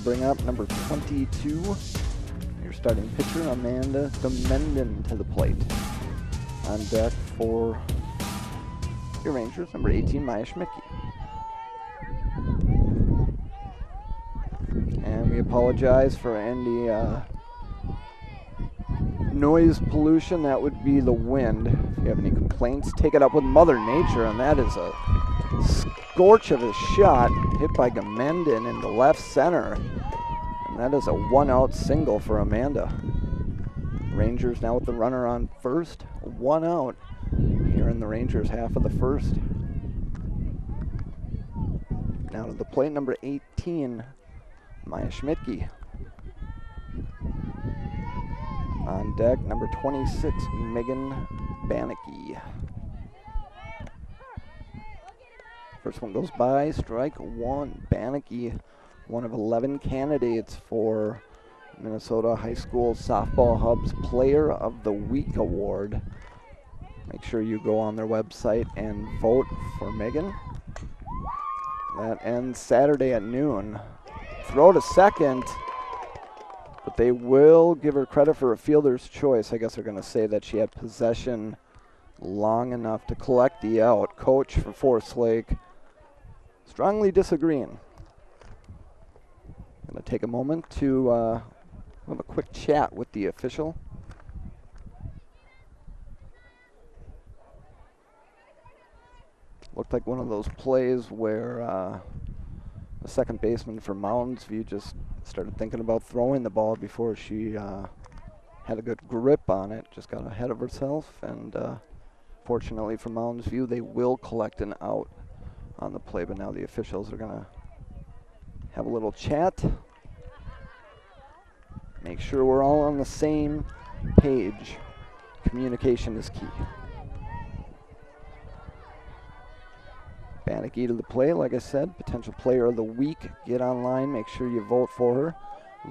bring up number 22. Your starting pitcher, Amanda Demenden, to the plate. On deck for your Rangers, number 18, Maya Schmidtke. And we apologize for any noise pollution. That would be the wind. If you have any complaints, take it up with Mother Nature, and that is a scorch of a shot hit by Demenden into left center. And that is a one-out single for Amanda. Rangers now with the runner on first, one out here in the Rangers half of the first. Now to the plate, number 18, Maya Schmidtke. On deck, number 26, Megan Bannicky. First one goes by, strike one. Bannicky, one of 11 candidates for Minnesota High School Softball Hub's Player of the Week award. Make sure you go on their website and vote for Megan. That ends Saturday at noon. Throw to second, but they will give her credit for a fielder's choice. I guess they're going to say that she had possession long enough to collect the out. Coach for Forest Lake strongly disagreeing. Going to take a moment to have a quick chat with the official. Looked like one of those plays where the second baseman for Mounds View just started thinking about throwing the ball before she had a good grip on it, just got ahead of herself, and fortunately for Mounds View, they will collect an out on the play, but now the officials are gonna have a little chat. Make sure we're all on the same page. Communication is key. Bannicky to the plate, like I said, potential player of the week. Get online, make sure you vote for her.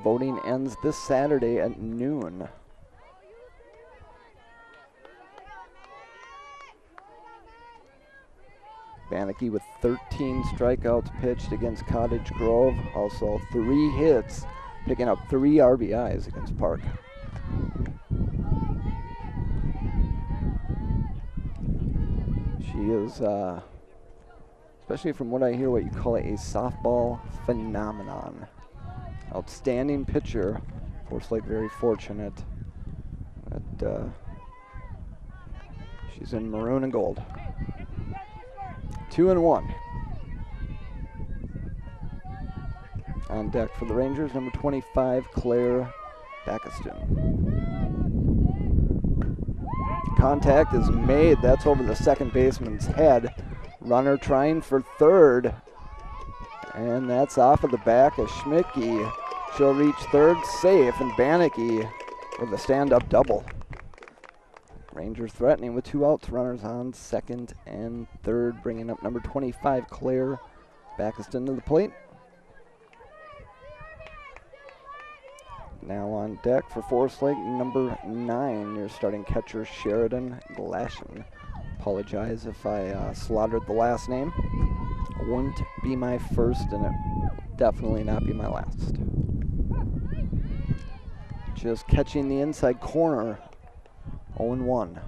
Voting ends this Saturday at noon. Bannicky with 13 strikeouts pitched against Cottage Grove. Also 3 hits, picking up 3 RBIs against Park. She is, especially from what I hear, what you call it, a softball phenomenon. Outstanding pitcher. Forest Lake very fortunate that she's in maroon and gold. 2-1. On deck for the Rangers, number 25, Claire Backiston. Contact is made. That's over the second baseman's head. Runner trying for third. And that's off of the back of Schmidtke. She'll reach third safe, and Bannicky with a stand-up double. Rangers threatening with 2 outs, runners on second and third, bringing up number 25, Claire Backiston, to the plate. Now on deck for Forest Lake, number 9, your starting catcher, Sheridan Glashen. Apologize if I slaughtered the last name. Wouldn't be my first, and it will definitely not be my last. Just catching the inside corner. 0-1.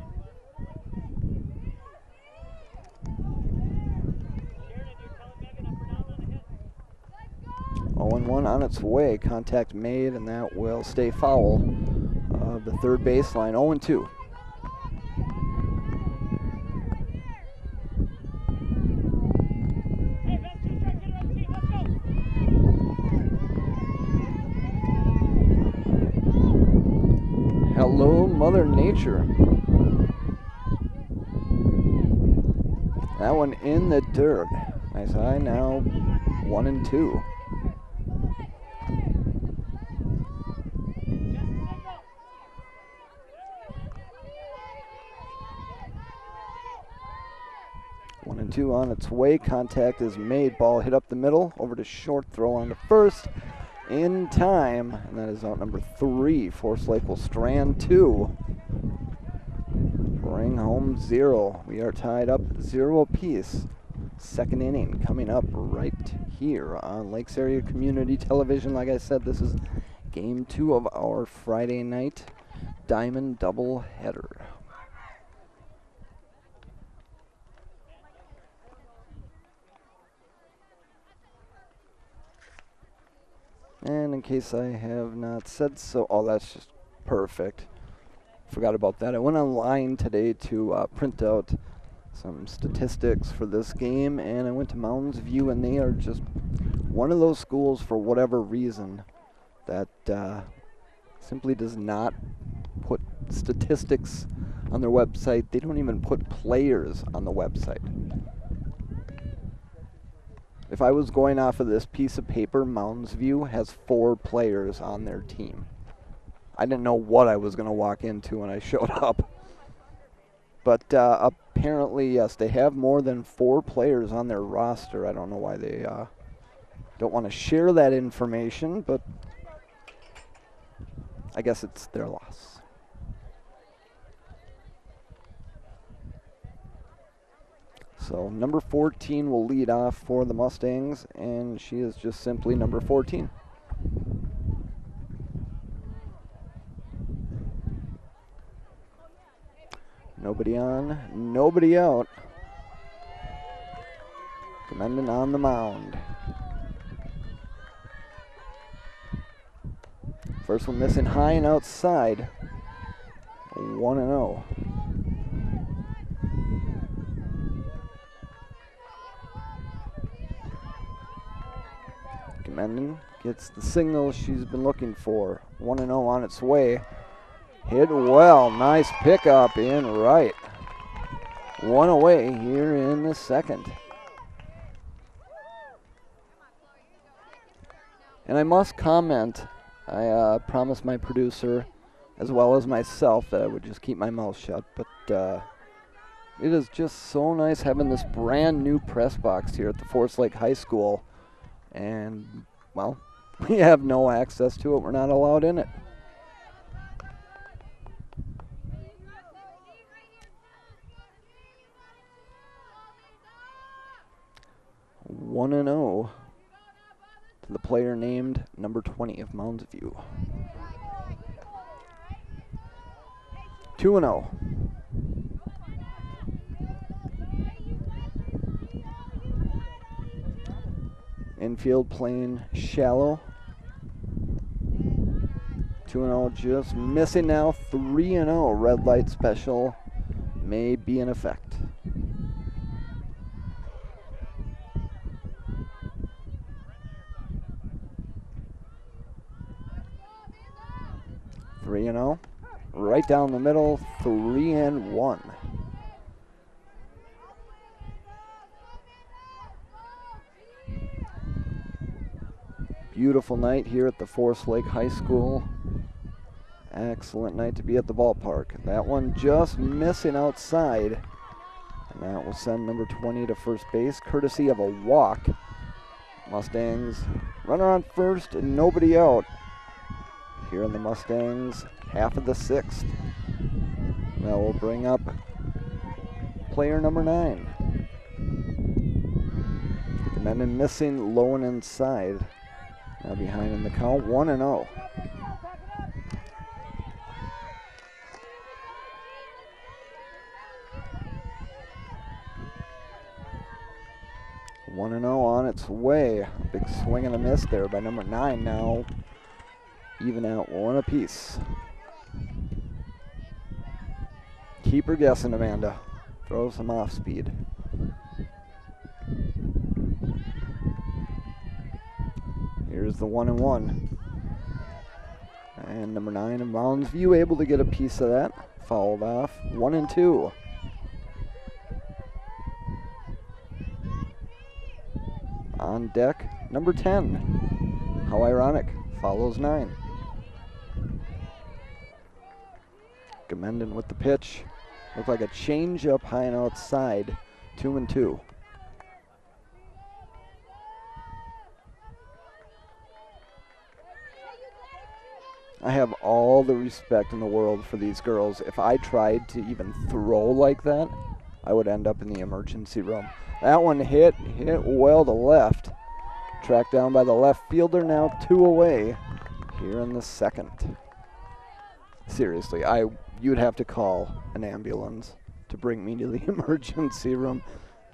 On its way. Contact made, and that will stay foul of the third baseline. 0-2. Hello, Mother Nature. That one in the dirt. Nice eye. Now 1-2. On its way. Contact is made. Ball hit up the middle. Over to short. Throw on to first. In time. And that is out number 3. Forest Lake will strand 2. Bring home 0. We are tied up 0 apiece Second inning coming up right here on Lakes Area Community Television. Like I said, this is game 2 of our Friday night Diamond doubleheader. And in case I have not said so, oh, that's just perfect. Forgot about that. I went online today to print out some statistics for this game, and I went to Mounds View, and they are just one of those schools, for whatever reason, that simply does not put statistics on their website. They don't even put players on the website. If I was going off of this piece of paper, Mounds View has 4 players on their team. I didn't know what I was going to walk into when I showed up. But apparently, yes, they have more than 4 players on their roster. I don't know why they don't want to share that information, but I guess it's their loss. So number 14 will lead off for the Mustangs, and she is just simply number 14. Nobody on, nobody out. Commendon on the mound. First one missing high and outside. 1-0. Commendon gets the signal she's been looking for. 1-0 on its way. Hit well, nice pickup in right. 1 away here in the second. And I must comment, I promised my producer as well as myself that I would just keep my mouth shut, but it is just so nice having this brand new press box here at the Forest Lake High School. And, well, we have no access to it. We're not allowed in it. One and 0 to the player named number 20 of Mounds View. 2-0. Infield playing shallow. 2-0 just missing now. 3-0. Red light special may be in effect. Right down the middle, 3-1. Beautiful night here at the Forest Lake High School. Excellent night to be at the ballpark. That one just missing outside. And that will send number 20 to first base, courtesy of a walk. Mustangs, runner on first and nobody out. Here in the Mustangs, half of the 6th. That will bring up player number 9. And then missing low and inside. Now behind in the count, 1-0. On its way. Big swing and a miss there by number 9 now. Even out 1 apiece. Keep her guessing, Amanda. Throw some off speed. Here's the 1-1. And number 9 of Mounds View able to get a piece of that. Fouled off. 1-2. On deck, number 10. How ironic. Follows 9. Commendon with the pitch. Looked like a change up high and outside. 2-2. I have all the respect in the world for these girls. If I tried to even throw like that, I would end up in the emergency room. That one hit well to left. Tracked down by the left fielder, now 2 away here in the second. Seriously, you'd have to call an ambulance to bring me to the emergency room.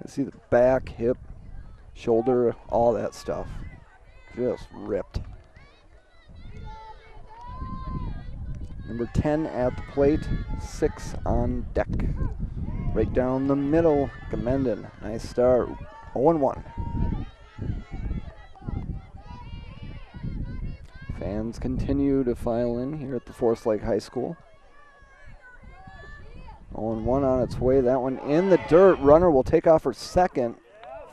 I see the back, hip, shoulder, all that stuff. Just ripped. Number 10 at the plate, 6 on deck. Right down the middle, Gamenden. Nice start. 0-1. Fans continue to file in here at the Forest Lake High School. 0-1 on its way. That one in the dirt. Runner will take off for second.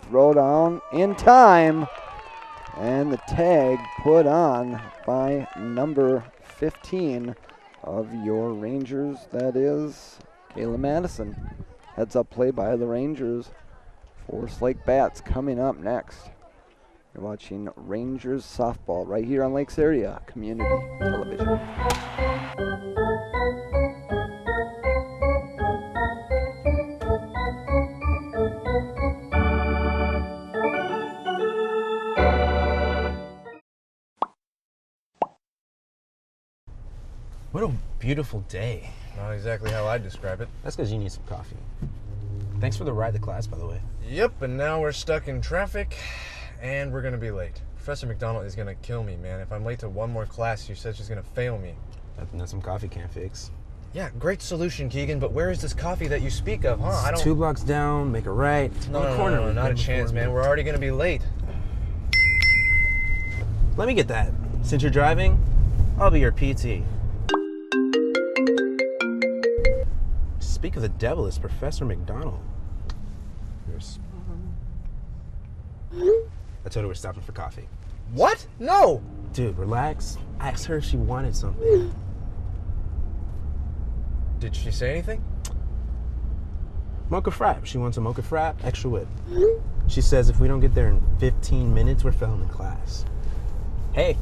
Throw down in time. And the tag put on by number 15 of your Rangers. That is Kayla Madison. Heads up play by the Rangers. Forest Lake Bats coming up next. You're watching Rangers softball right here on Lakes Area Community Television. What a beautiful day. Not exactly how I'd describe it. That's because you need some coffee. Thanks for the ride to class, by the way. Yep, and now we're stuck in traffic, and we're going to be late. Professor McDonald is going to kill me, man. If I'm late to one more class, she says she's going to fail me. Nothing that some coffee can't fix. Yeah, great solution, Keegan, but where is this coffee that you speak of, huh? I don't... 2 blocks down, make a right. No, not a chance, man. We're already going to be late. Let me get that. Since you're driving, I'll be your PT. Speak of the devil, it's Professor McDonald. I told her we're stopping for coffee. What? No! Dude, relax. I asked her if she wanted something. Did she say anything? Mocha frap. She wants a mocha frap, extra whip. She says if we don't get there in 15 minutes, we're failing the class. Hey,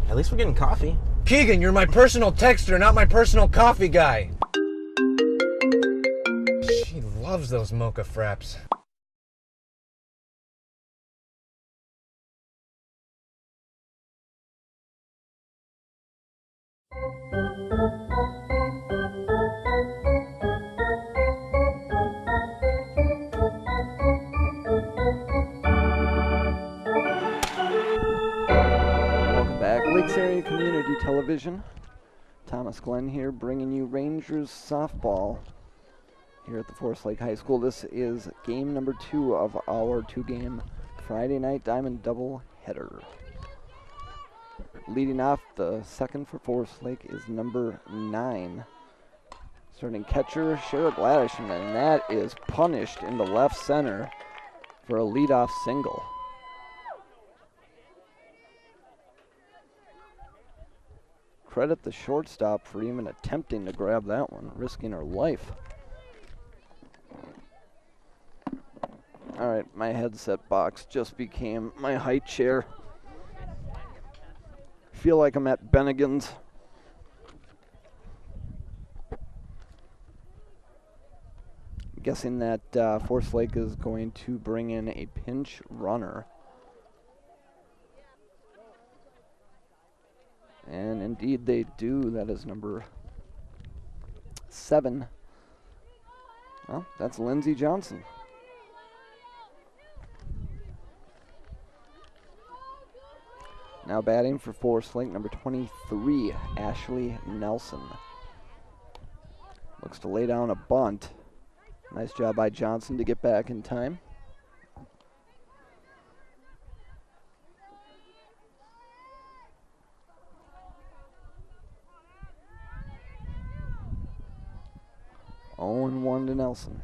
at least we're getting coffee. Keegan, you're my personal texter, not my personal coffee guy. She loves those mocha fraps. Welcome back. Lakes Area Community Television. Thomas Glenn here bringing you Rangers softball here at the Forest Lake High School. This is game number 2 of our 2-game Friday night Diamond double header. Leading off the second for Forest Lake is number 9. Starting catcher, Shara Gladishman, and that is punished into left center for a leadoff single. Credit the shortstop for even attempting to grab that one, risking her life. All right, my headset box just became my height chair. Feel like I'm at Bennigan's. I'm guessing that Forest Lake is going to bring in a pinch runner. And indeed they do. That is number 7. Well, that's Lindsey Johnson. Now batting for Forest Lake, number 23, Ashley Nelson. Looks to lay down a bunt. Nice job by Johnson to get back in time. One to Nelson.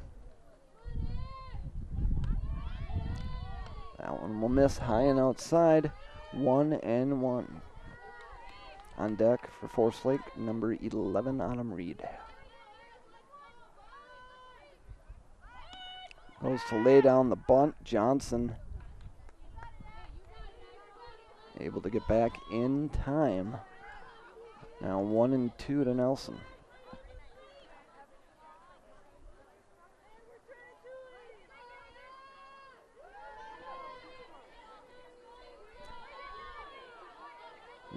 That one will miss high and outside. 1-1. On deck for Forest Lake, number 11, Autumn Reed. Goes to lay down the bunt. Johnson able to get back in time. Now 1-2 to Nelson.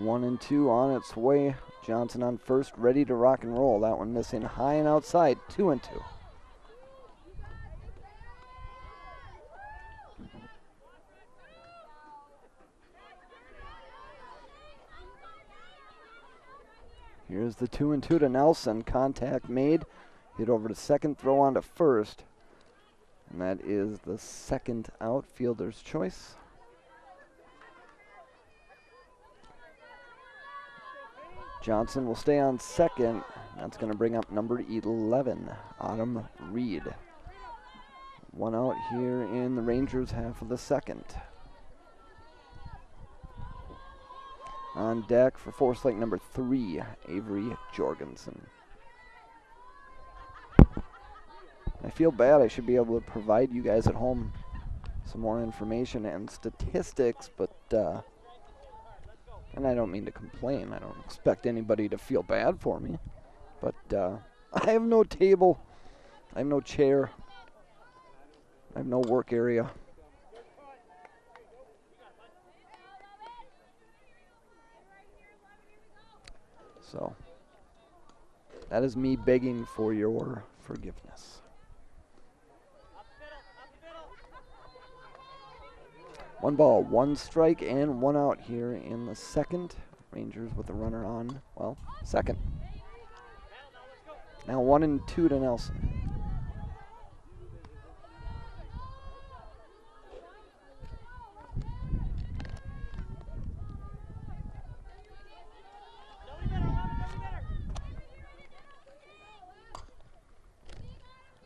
1-2 on its way. Johnson on first, ready to rock and roll. That one missing high and outside, 2-2. Here's the 2-2 to Nelson. Contact made. Hit over to second, throw on to first. And that is the second outfielder's choice. Johnson will stay on second. That's going to bring up number 11, Autumn Reed. One out here in the Rangers' half of the second. On deck for force link number 3, Avery Jorgensen. I feel bad. I should be able to provide you guys at home some more information and statistics, but and I don't mean to complain. I don't expect anybody to feel bad for me, but I have no table, I have no chair, I have no work area. So that is me begging for your forgiveness. One ball, one strike, and one out here in the second. Rangers with the runner on, well, second. Now 1-2 to Nelson.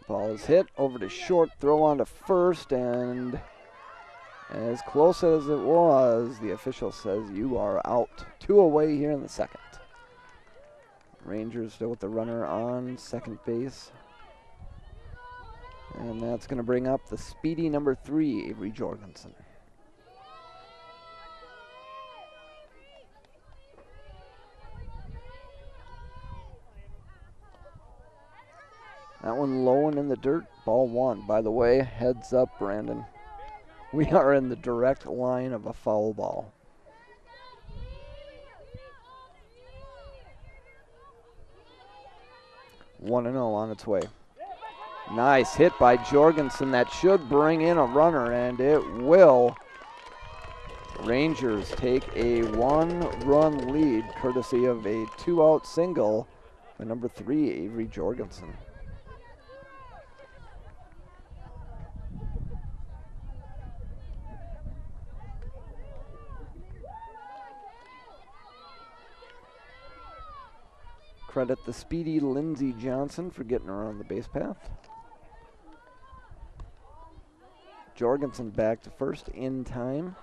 Ball is hit over to short, throw on to first, and as close as it was, the official says you are out. 2 away here in the second. Rangers still with the runner on second base. And that's going to bring up the speedy number 3, Avery Jorgensen. That one low and in the dirt, ball 1. By the way, heads up, Brandon. We are in the direct line of a foul ball. One and 0 on its way. Nice hit by Jorgensen. That should bring in a runner, and it will. Rangers take a 1-run lead, courtesy of a 2-out single by number 3, Avery Jorgensen. Credit the speedy Lindsey Johnson for getting around the base path. Jorgensen back to first in time.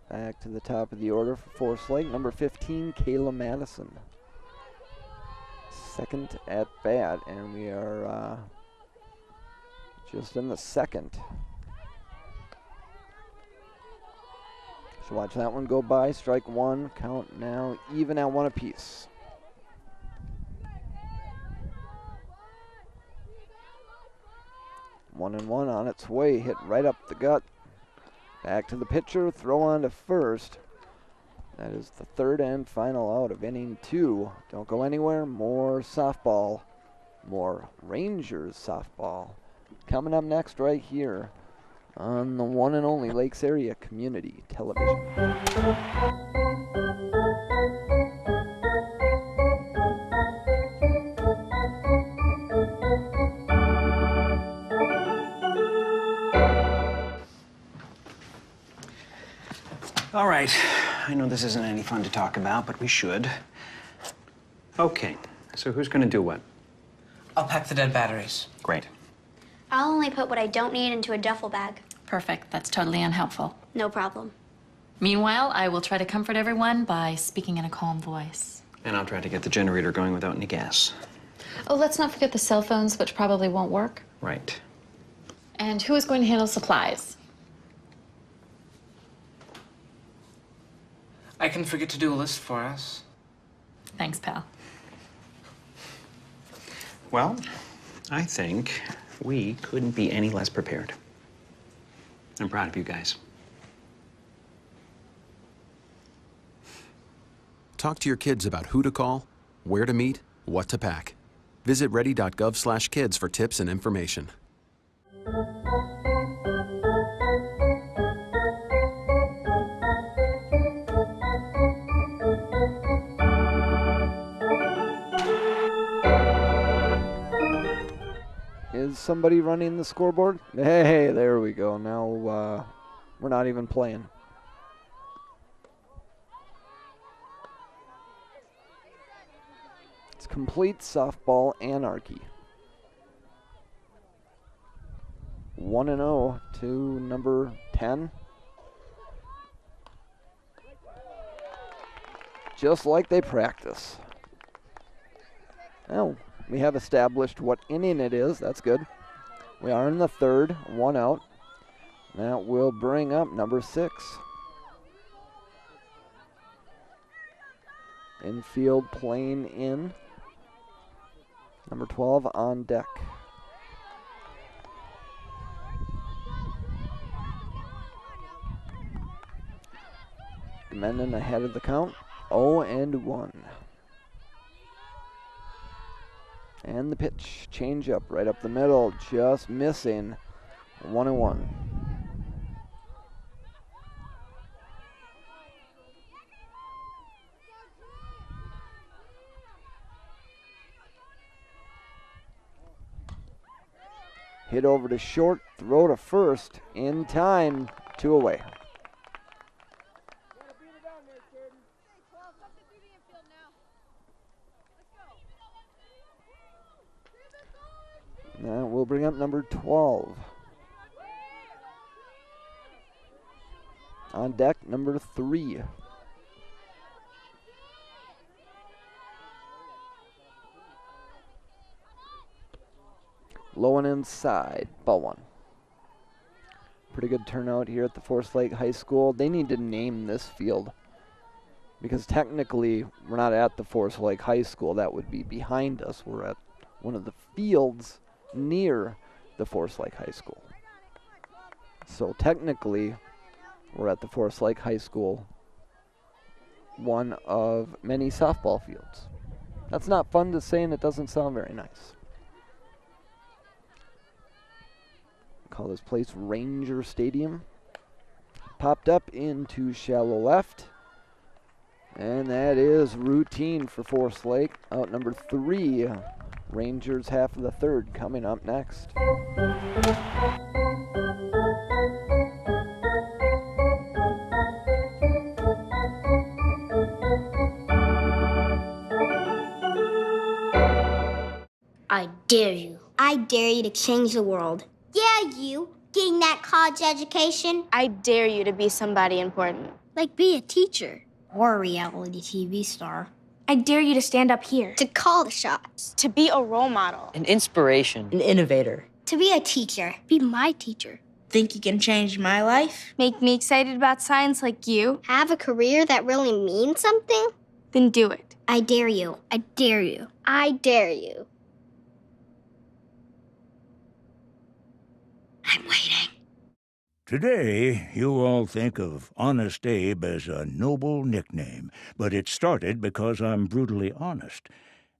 Back to the top of the order for force leg, number 15, Kayla Madison. Second at bat, and we are just in the second. So watch that one go by. Strike 1. Count now even at 1 apiece. One and 1 on its way. Hit right up the gut. Back to the pitcher. Throw on to first. That is the third and final out of inning 2. Don't go anywhere. More softball. More Rangers softball. Coming up next right here on the one and only Lakes Area Community Television. All right, I know this isn't any fun to talk about, but we should. Okay, so who's gonna do what? I'll pack the dead batteries. Great. I'll only put what I don't need into a duffel bag. Perfect. That's totally unhelpful. No problem. Meanwhile, I will try to comfort everyone by speaking in a calm voice. And I'll try to get the generator going without any gas. Oh, let's not forget the cell phones, which probably won't work. Right. And who is going to handle supplies? I can forget to do a list for us. Thanks, pal. Well, I think we couldn't be any less prepared. I'm proud of you guys. Talk to your kids about who to call, where to meet, what to pack. Visit ready.gov/kids for tips and information. Is somebody running the scoreboard? Hey, there we go. Now we're not even playing. It's complete softball anarchy. 1-0 to number 10. Just like they practice. Oh, we have established what inning it is. That's good. We are in the third, 1 out. That will bring up number 6. Infield playing in. Number 12 on deck. Mendon ahead of the count, 0-1. And the pitch, change up right up the middle, just missing, 1-1. Hit over to short, throw to first, in time, 2 away. That will bring up number 12. On deck, number 3. Low and inside, ball 1. Pretty good turnout here at the Forest Lake High School. They need to name this field because technically we're not at the Forest Lake High School. That would be behind us. We're at one of the fields near the Forest Lake High School. So technically, we're at the Forest Lake High School, one of many softball fields. That's not fun to say, and it doesn't sound very nice. Call this place Ranger Stadium. Popped up into shallow left. And that is routine for Forest Lake. Out number 3. Rangers half of the third coming up next. I dare you. I dare you to change the world. Yeah, you. Getting that college education. I dare you to be somebody important. Like be a teacher. Or a reality TV star. I dare you to stand up here. To call the shots. To be a role model. An inspiration. An innovator. To be a teacher. Be my teacher. Think you can change my life? Make me excited about science like you. Have a career that really means something? Then do it. I dare you. I dare you. I dare you. I'm waiting. Today, you all think of Honest Abe as a noble nickname, but it started because I'm brutally honest.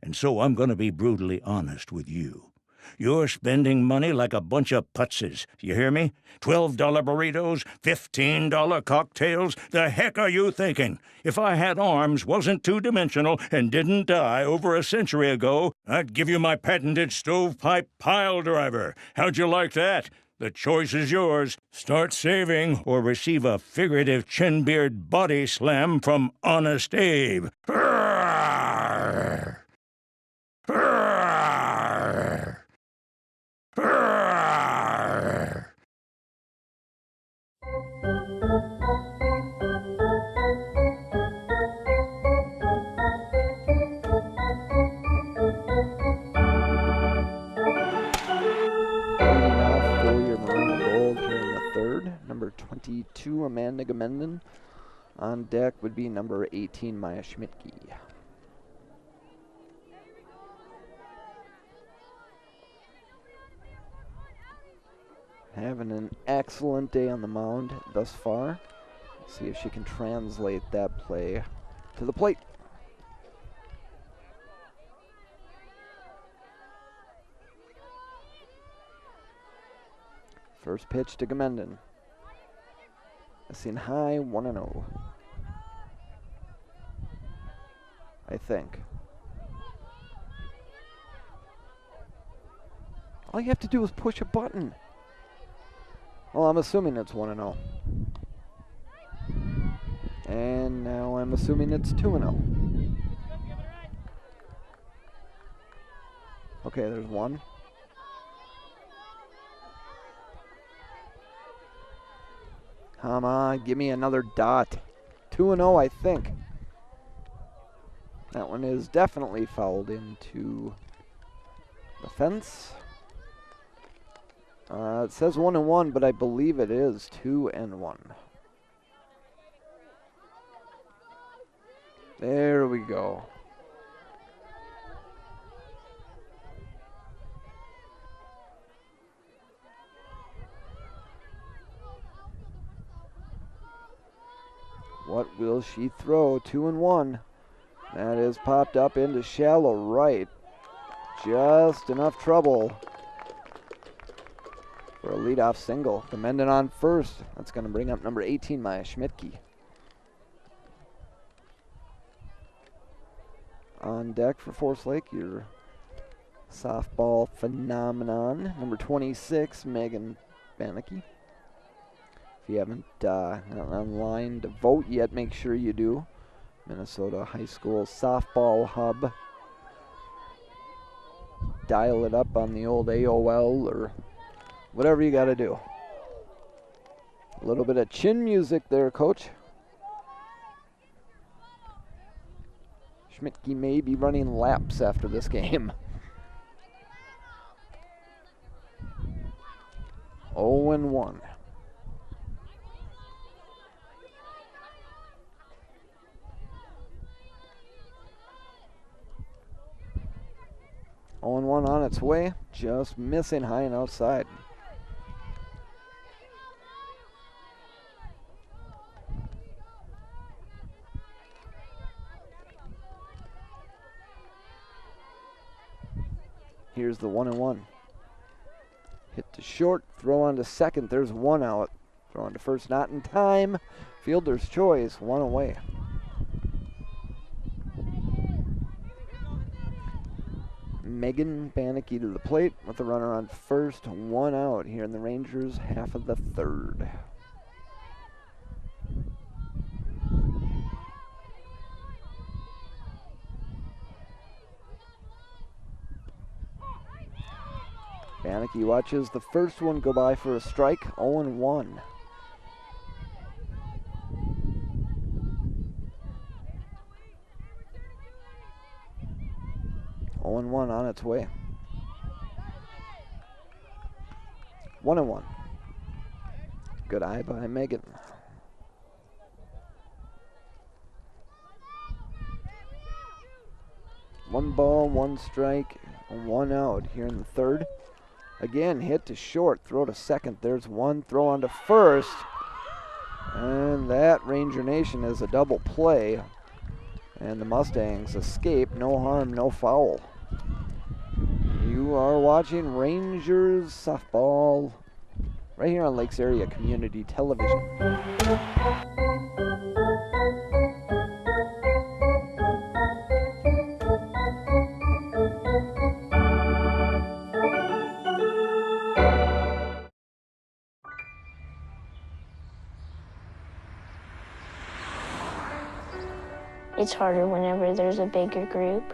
And so I'm going to be brutally honest with you. You're spending money like a bunch of putzes. You hear me? $12 burritos, $15 cocktails. The heck are you thinking? If I had arms, wasn't two-dimensional, and didn't die over a century ago, I'd give you my patented stovepipe pile driver. How'd you like that? The choice is yours. Start saving or receive a figurative chin-beard body slam from Honest Abe. Arrgh! Arrgh! Arrgh! Number 22, Amanda Gamenden. On deck would be number 18, Maya Schmidtke. Having an excellent day on the mound thus far. Let's see if she can translate that play to the plate. First pitch to Gamendon. Missing high, 1-0. I think. All you have to do is push a button. Well, I'm assuming it's 1-0. And now I'm assuming it's 2-0. Okay, there's one. Come on, give me another dot. 2-0, I think. That one is definitely fouled into the fence. It says 1-1, but I believe it is 2-1. There we go. What will she throw? 2-1. That is popped up into shallow right. Just enough trouble for a leadoff single. Gamendon on first. That's going to bring up number 18, Maya Schmidtke. On deck for Forest Lake, your softball phenomenon, number 26, Megan Bannicky. If you haven't not online to vote yet, make sure you do. Minnesota High School Softball Hub. Dial it up on the old AOL or whatever you got to do. A little bit of chin music there, Coach. Schmidtke may be running laps after this game. 0-1. On its way, just missing high and outside. Here's the 1-1. Hit to short, throw on to second. There's one out. Throw on to first, not in time. Fielder's choice, one away. Megan Bannicky to the plate with the runner on first, one out here in the Rangers' half of the third. Bannicky watches the first one go by for a strike, 0-1. On its way. 1-1. Good eye by Megan. One ball, one strike, one out here in the third. Again, hit to short, throw to second. There's one, throw on to first. And that, Ranger Nation, is a double play. And the Mustangs escape, no harm, no foul. You are watching Rangers softball right here on Lakes Area Community Television. It's harder whenever there's a bigger group.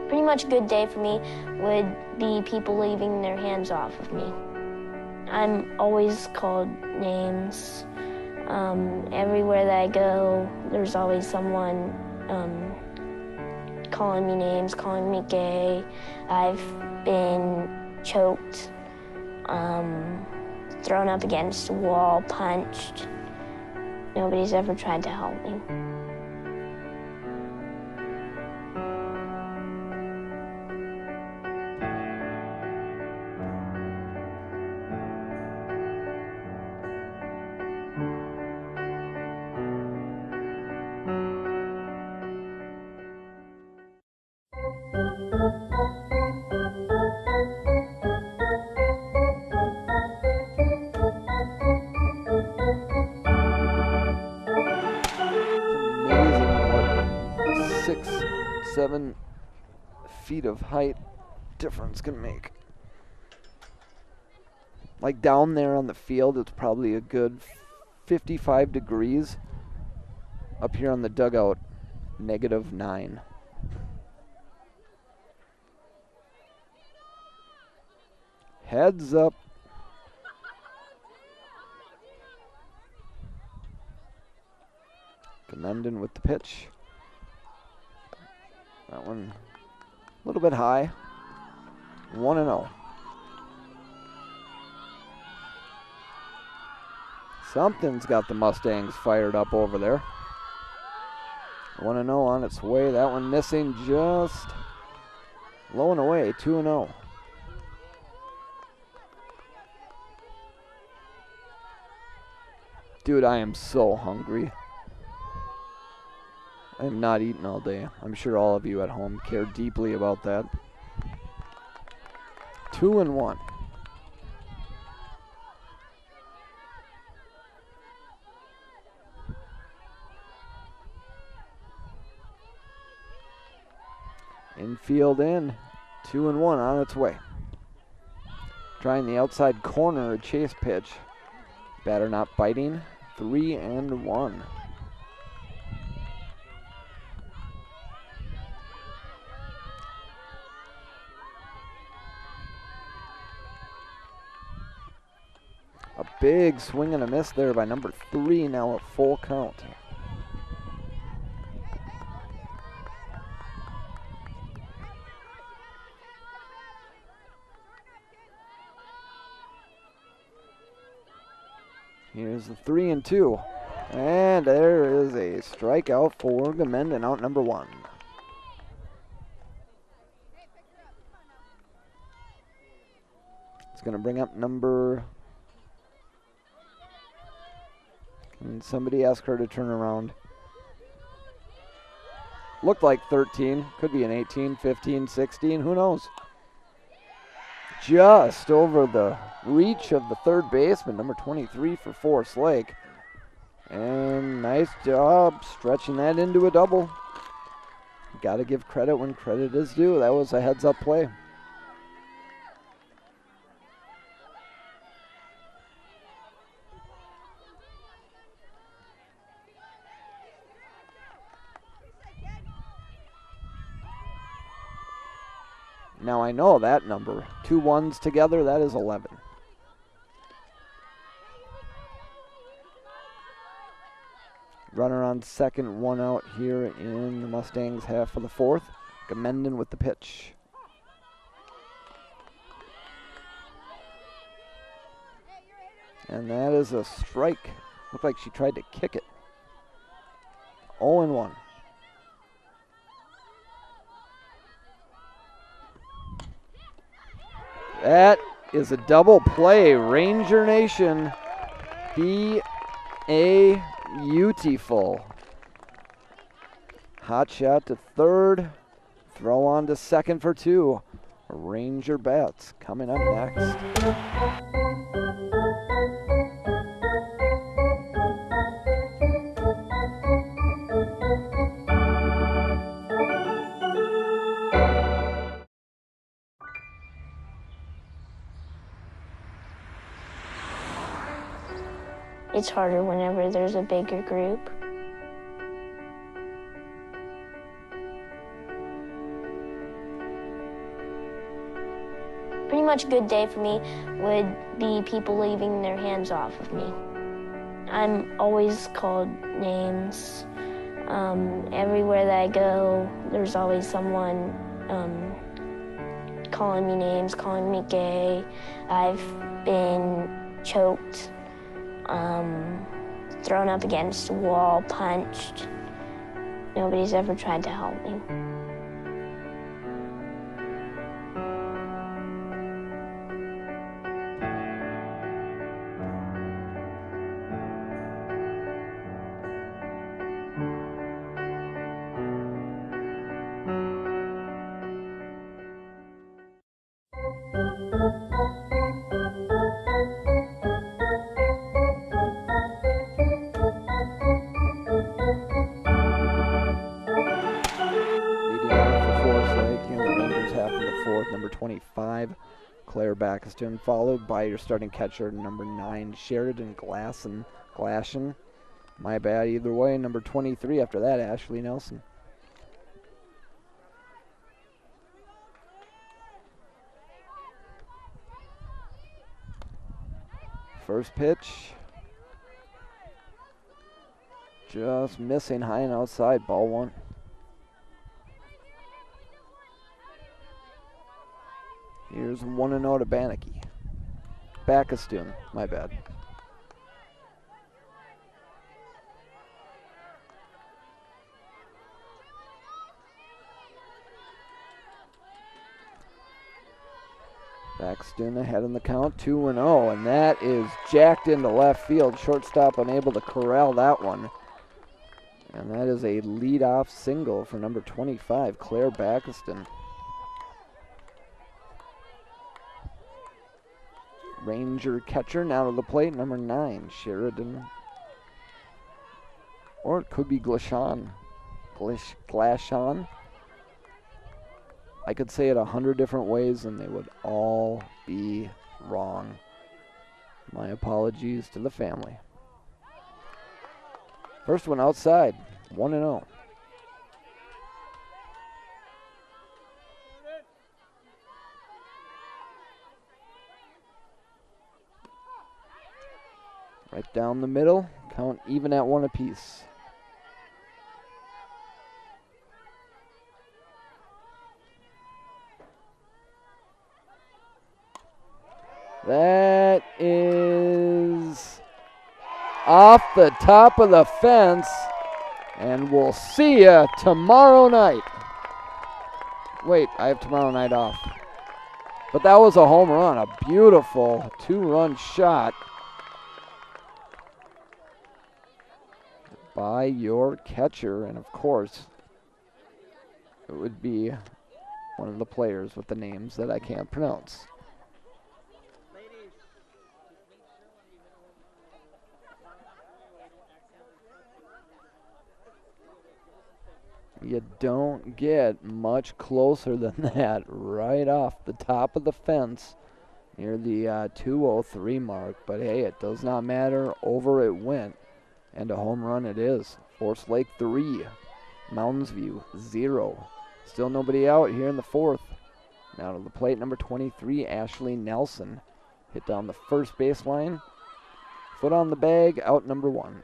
Pretty much a good day for me would be people leaving their hands off of me. I'm always called names. Everywhere that I go, there's always someone calling me names, calling me gay. I've been choked, thrown up against a wall, punched. Nobody's ever tried to help me. 7 feet of height difference can make. Like down there on the field, it's probably a good 55 degrees. Up here on the dugout, -9. Heads up. Commendon with the pitch. That one a little bit high. 1-0. Something's got the Mustangs fired up over there. 1-0 on its way. That one missing, just low and away. 2-0. Dude, I am so hungry. I have not eaten all day. I'm sure all of you at home care deeply about that. 2-1. Infield in. 2-1 on its way. Trying the outside corner, a chase pitch. Batter not biting. 3-1. A big swing and a miss there by number 3, now at full count. Here's the 3-2. And there is a strikeout for Gamendon, out number 1. It's going to bring up number... Can somebody ask her to turn around? Looked like 13. Could be an 18, 15, 16. Who knows? Just over the reach of the third baseman, number 23 for Forest Lake. And nice job stretching that into a double. Got to give credit when credit is due. That was a heads-up play. Now I know that number. 2 1s together, that is 11. Runner on second, 1 out here in the Mustangs half of the 4th. Gamendon with the pitch. And that is a strike. Looked like she tried to kick it. 0-1. That is a double play. Ranger Nation, be a beautiful. Hot shot to third. Throw on to second for 2. Ranger bats coming up next. It's harder whenever there's a bigger group. Pretty much a good day for me would be people leaving their hands off of me. I'm always called names. Everywhere that I go, there's always someone calling me names, calling me gay. I've been choked. Thrown up against a wall, punched. Nobody's ever tried to help me. Baxton, followed by your starting catcher, number 9, Sheridan Glasson. My bad either way. Number 23 after that, Ashley Nelson. First pitch. Just missing high and outside, ball 1. Here's 1-0 to Bannocky. Baxton, my bad. Baxton ahead in the count, 2-0, and that is jacked into left field. Shortstop unable to corral that one. And that is a leadoff single for number 25, Claire Baxton. Ranger catcher now to the plate, number 9, Sheridan. Or it could be Glashan. Glashan. I could say it 100 different ways and they would all be wrong. My apologies to the family. First one outside, 1-0. Right down the middle, count even at 1 apiece. That is off the top of the fence, and we'll see ya tomorrow night. Wait, I have tomorrow night off. But that was a home run, a beautiful 2-run shot by your catcher, and of course, it would be one of the players with the names that I can't pronounce. You don't get much closer than that, right off the top of the fence near the 203 mark. But hey, it does not matter. Over it went, and a home run it is. Forest Lake 3, Mounds View 0. Still nobody out here in the 4th. Now to the plate, number 23, Ashley Nelson. Hit down the first baseline. Foot on the bag, out number 1.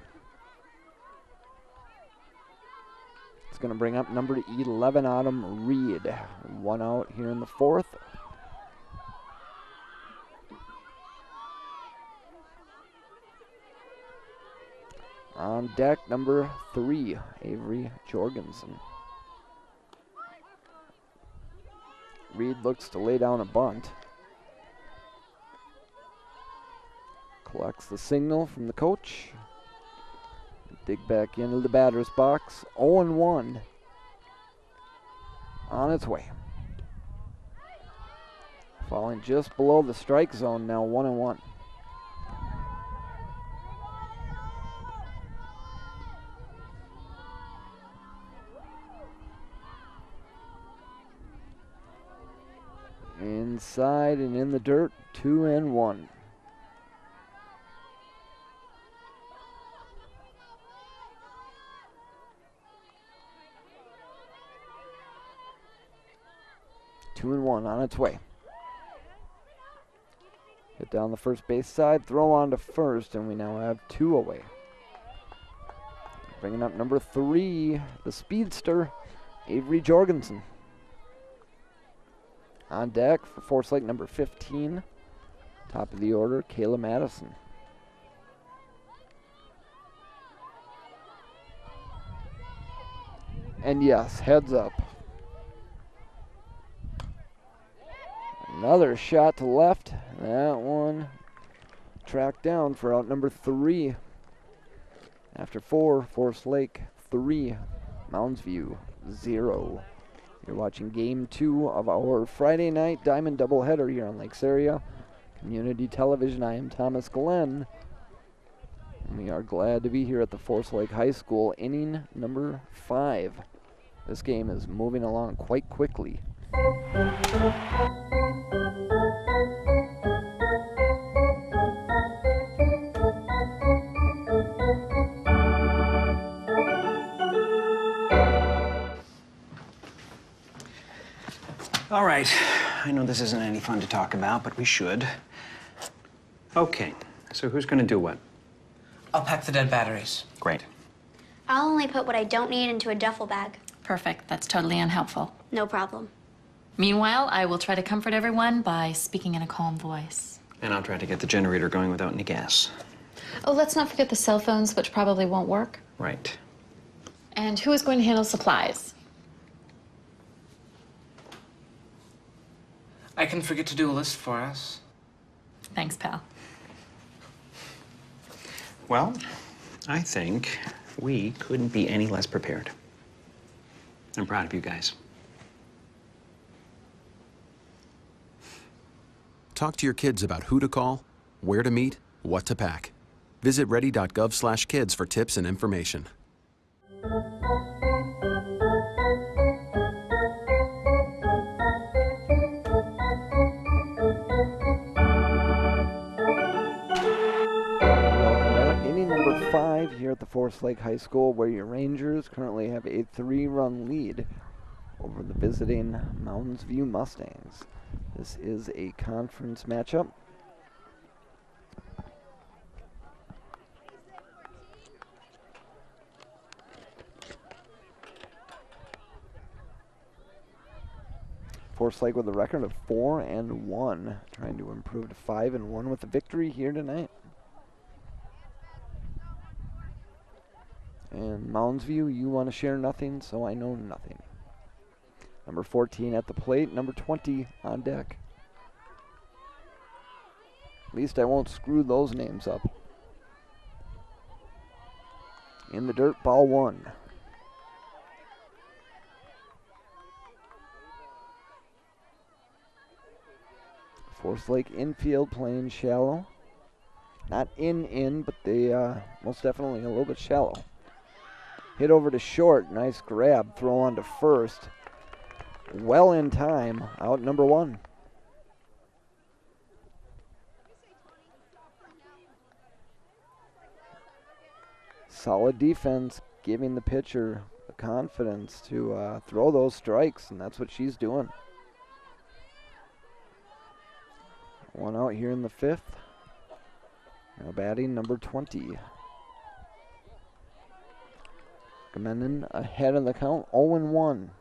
It's going to bring up number 11, Autumn Reed. 1 out here in the 4th. On deck, number 3, Avery Jorgensen. Reed looks to lay down a bunt. Collects the signal from the coach. Dig back into the batter's box. 0-1. On its way. Falling just below the strike zone now, 1-1. Inside and in the dirt, 2-1. On its way. Hit down the first base side, throw on to first, and we now have 2 away. Bringing up number 3, the speedster, Avery Jorgensen. On deck for Forest Lake, number 15, top of the order, Kayla Madison. And yes, heads up. Another shot to left. That one tracked down for out number 3. After 4, Forest Lake 3, Mounds View 0. You're watching Game 2 of our Friday night Diamond doubleheader here on Lakes Area Community Television. I am Thomas Glenn. And we are glad to be here at the Forest Lake High School, inning number 5. This game is moving along quite quickly. All right. I know this isn't any fun to talk about, but we should. Okay. So who's going to do what? I'll pack the dead batteries. Great. I'll only put what I don't need into a duffel bag. Perfect. That's totally unhelpful. No problem. Meanwhile, I will try to comfort everyone by speaking in a calm voice. And I'll try to get the generator going without any gas. Oh, let's not forget the cell phones, which probably won't work. Right. And who is going to handle supplies? I can forget to do a list for us. Thanks, pal. Well, I think we couldn't be any less prepared. I'm proud of you guys. Talk to your kids about who to call, where to meet, what to pack. Visit ready.gov/kids for tips and information. Number 5 here at the Forest Lake High School, where your Rangers currently have a 3-run lead over the visiting Mounds Mustangs. This is a conference matchup. Forest Lake with a record of 4-1, trying to improve to 5-1 with a victory here tonight. And Mounds View, you want to share nothing, so I know nothing. Number 14 at the plate, number 20 on deck. At least I won't screw those names up. In the dirt, ball 1. Forest Lake infield playing shallow. Not in, but they most definitely a little bit shallow. Hit over to short, nice grab, throw on to first. Well in time, out number 1. Solid defense, giving the pitcher the confidence to throw those strikes, and that's what she's doing. One out here in the 5th. Now batting number 20. Gamenden ahead of the count, 0-1.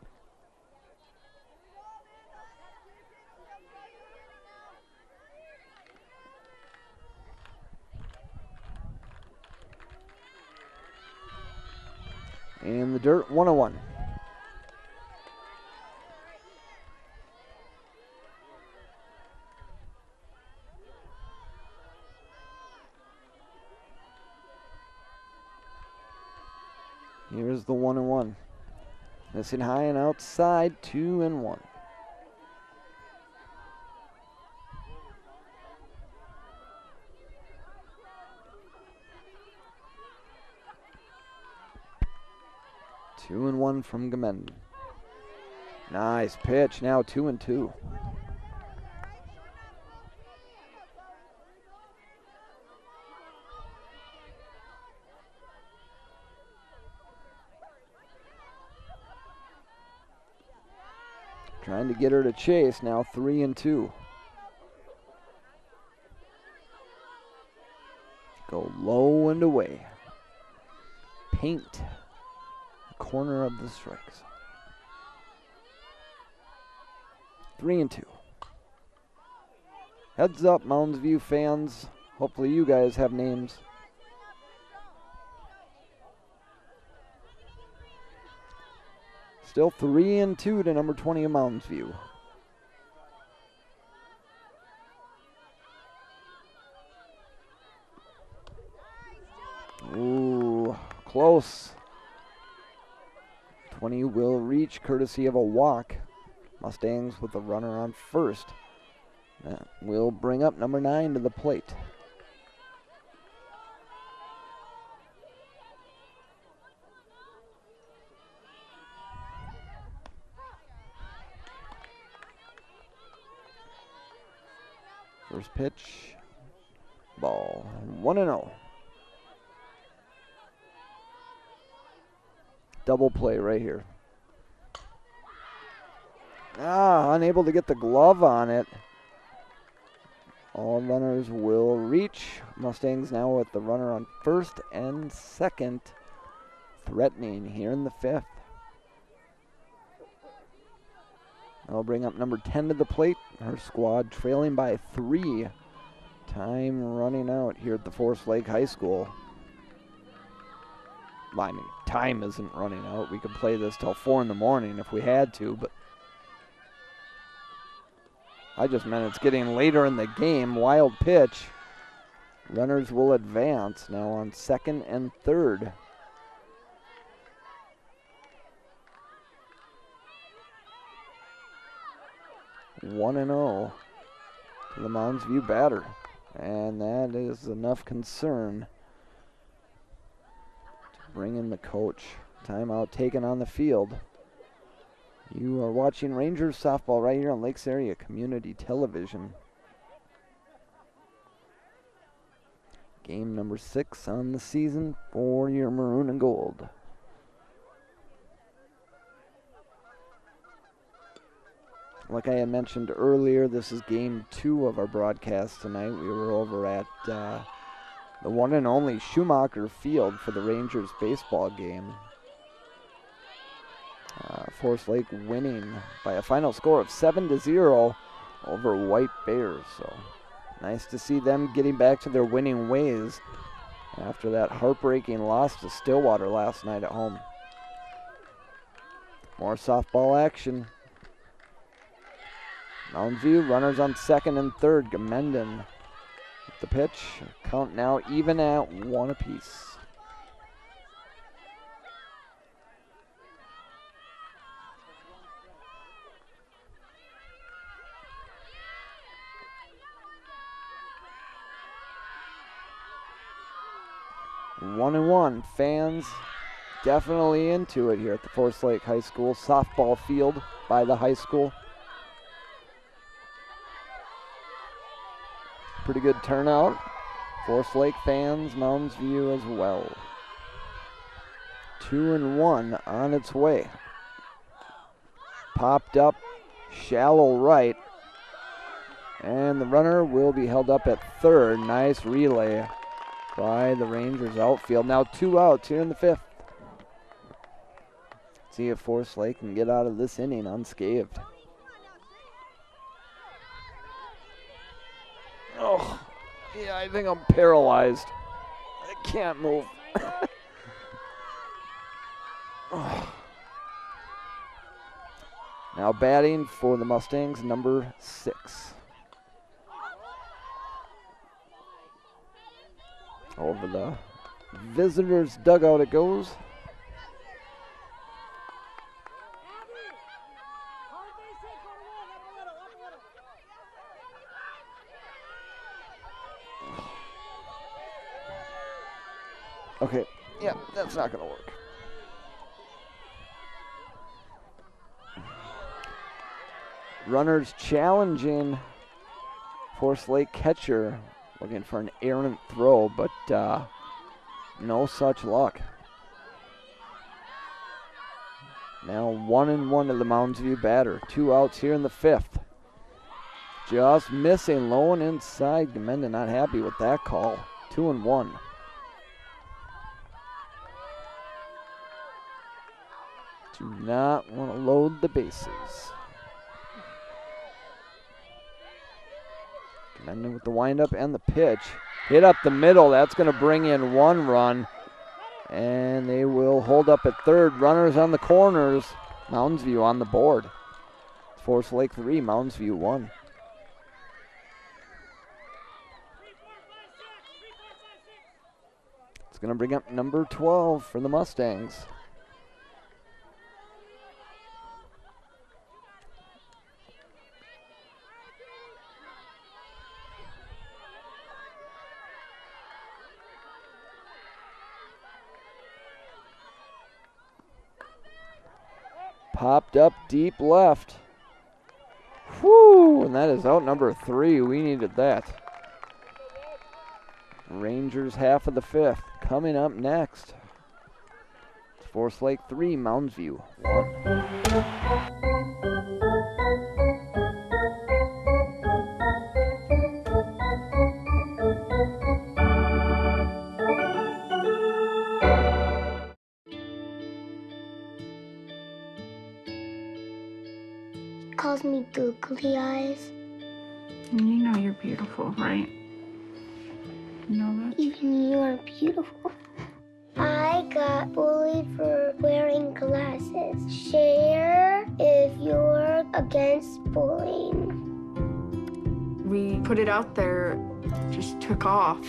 In the dirt, 1-1. Here's the 1-1. Missing high and outside, 2-1. Two and one from Gamenden. Nice pitch, now 2-2. Trying to get her to chase, now 3-2. Go low and away. Paint the corner of the strikes. 3-2. Heads up, Mounds View fans. Hopefully you guys have names. Still 3-2 to number 20 of Mounds View. Ooh, close. 20 will reach courtesy of a walk. Mustangs with the runner on first. That will bring up number 9 to the plate. First pitch, ball, 1-0. Double play right here. Unable to get the glove on it. All runners will reach. Mustangs now with the runner on first and second. Threatening here in the fifth. They'll bring up number 10 to the plate. Her squad trailing by 3. Time running out here at the Forest Lake High School. I mean, time isn't running out. We could play this till 4 in the morning if we had to, but I just meant it's getting later in the game. Wild pitch. Runners will advance now on second and third. One and 0 to the Mounds View batter. And that is enough concern to bring in the coach. Timeout taken on the field. You are watching Rangers softball right here on Lakes Area Community Television. Game number 6 on the season for your maroon and gold. Like I had mentioned earlier, this is game 2 of our broadcast tonight. We were over at the one and only Schumacher Field for the Rangers baseball game. Forest Lake winning by a final score of 7-0 over White Bears. So nice to see them getting back to their winning ways after that heartbreaking loss to Stillwater last night at home. More softball action. Mounds View, runners on second and third. Gamenden with the pitch. Count now even at 1 apiece. One and 1. Fans definitely into it here at the Forest Lake High School softball field by the high school. Pretty good turnout. Forest Lake fans, Mounds View as well. 2 and 1 on its way. Popped up, shallow right. And the runner will be held up at third. Nice relay by the Rangers outfield. Now 2 outs here in the 5th. See if Forest Lake can get out of this inning unscathed. Oh, yeah, I think I'm paralyzed. I can't move. Oh. Now batting for the Mustangs, number 6. Over the visitors' dugout it goes. Okay, yeah, that's not going to work. Runners challenging Forest Lake catcher, looking for an errant throw, but no such luck. Now 1 and 1 to the Mounds View batter. 2 outs here in the 5th. Just missing low and inside. Gamenda not happy with that call. 2 and 1. Do not want to load the bases. Gamenda with the windup and the pitch. Hit up the middle. That's going to bring in 1 run. And they will hold up at third. Runners on the corners. Mounds View on the board. Forest Lake 3, Mounds View 1. It's going to bring up number 12 for the Mustangs. Popped up deep left. Whoo! And that is out number 3. We needed that. Rangers half of the 5th. Coming up next. It's Forest Lake 3, Mounds View 1. calls me googly eyes. You know you're beautiful, right? You know that? Even you are beautiful. I got bullied for wearing glasses. Share if you're against bullying. We put it out there, just took off.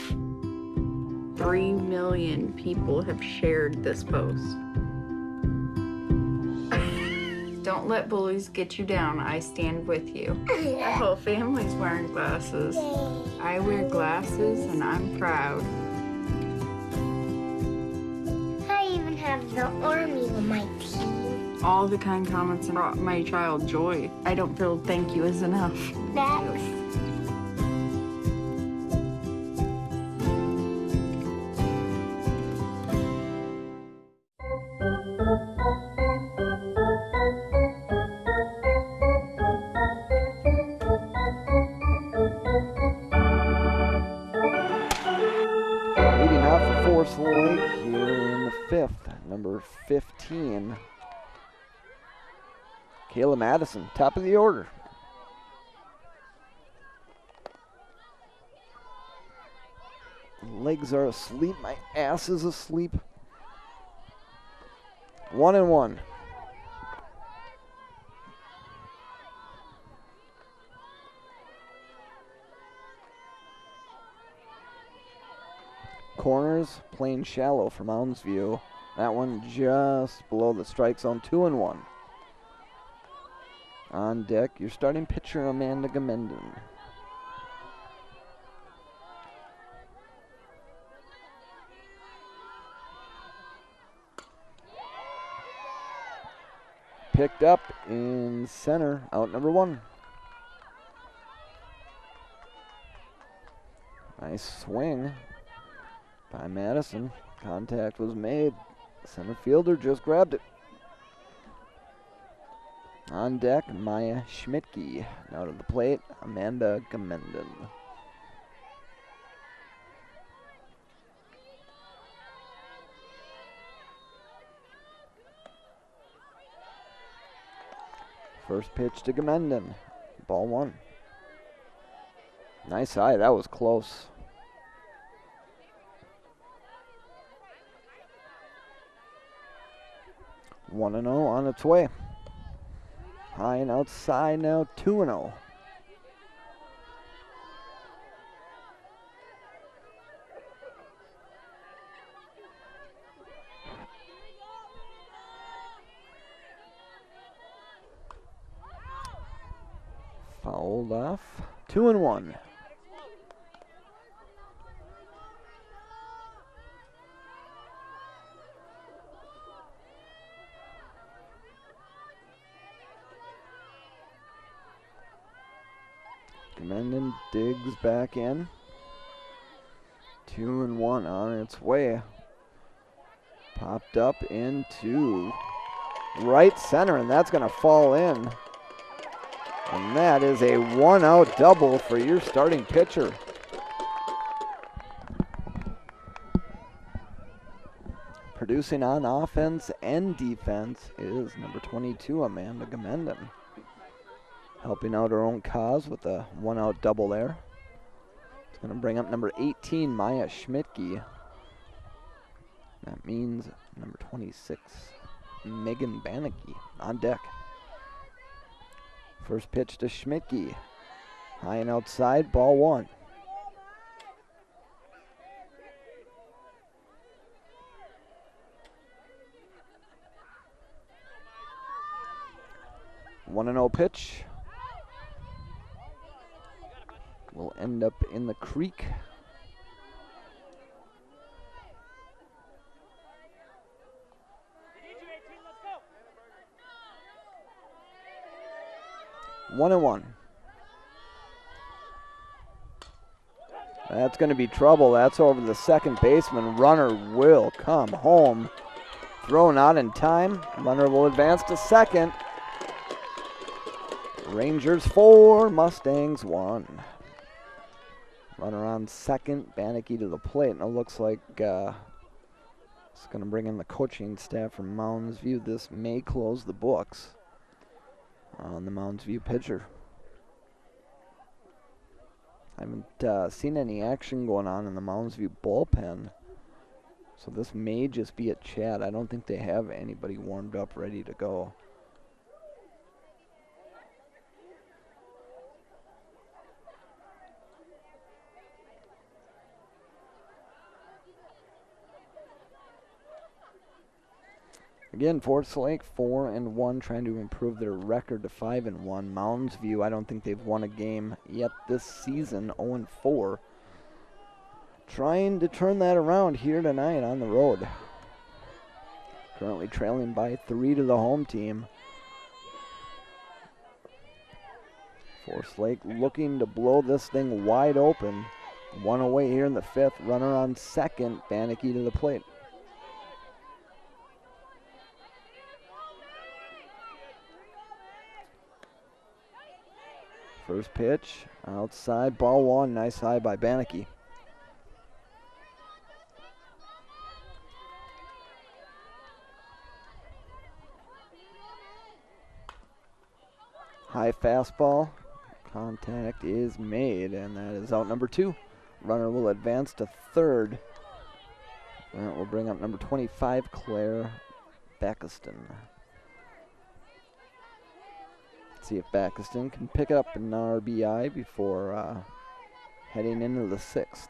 3 million people have shared this post. Don't let bullies get you down. I stand with you. The whole family's wearing glasses. I wear glasses and I'm proud. I even have the army on my team. All the kind comments brought my child joy. I don't feel thank you is enough. That's Leading off for Forest Lake here in the fifth, number 15, Kayla Madison, top of the order. Legs are asleep, my ass is asleep. 1-1. Corners playing shallow for Mounds View. That one just below the strike zone. 2-1. On deck, your starting pitcher, Amanda Gamenden. Picked up in center, out number 1. Nice swing by Madison. Contact was made. Center fielder just grabbed it. On deck, Maya Schmidtke. Now to the plate, Amanda Gamenden. First pitch to Gamenden. Ball 1. Nice eye, that was close. 1-0 on its way. High and outside now, 2-0. Fouled off. 2-1. Gamenden digs back in. 2-1 on its way. Popped up into right center, and that's going to fall in. And that is a 1-out double for your starting pitcher. Producing on offense and defense is number 22, Amanda Gamenden. Helping out her own cause with a 1-out double there. It's going to bring up number 18, Maya Schmidtke. That means number 26, Megan Bannicky on deck. First pitch to Schmidtke. High and outside, ball 1. One and 0 pitch. Will end up in the creek. One and 1. That's going to be trouble. That's over the second baseman. Runner will come home. Thrown out in time. Runner will advance to second. Rangers 4, Mustangs 1. Runner on second. Bannicky to the plate. And it looks like it's going to bring in the coaching staff from Mounds View. This may close the books on the Mounds View pitcher. I haven't seen any action going on in the Mounds View bullpen, so this may just be a chat. I don't think they have anybody warmed up ready to go. Again, Forest Lake 4-1, trying to improve their record to 5-1. Mounds View, I don't think they've won a game yet this season, 0-4. Trying to turn that around here tonight on the road. Currently trailing by 3 to the home team. Forest Lake looking to blow this thing wide open. One away here in the 5th. Runner on second. Bannicky to the plate. First pitch, outside, ball 1, nice high by Bannicky. High fastball, contact is made, and that is out number 2. Runner will advance to third. That will bring up number 25, Claire Backiston. See if Backiston can pick up an RBI before heading into the 6th.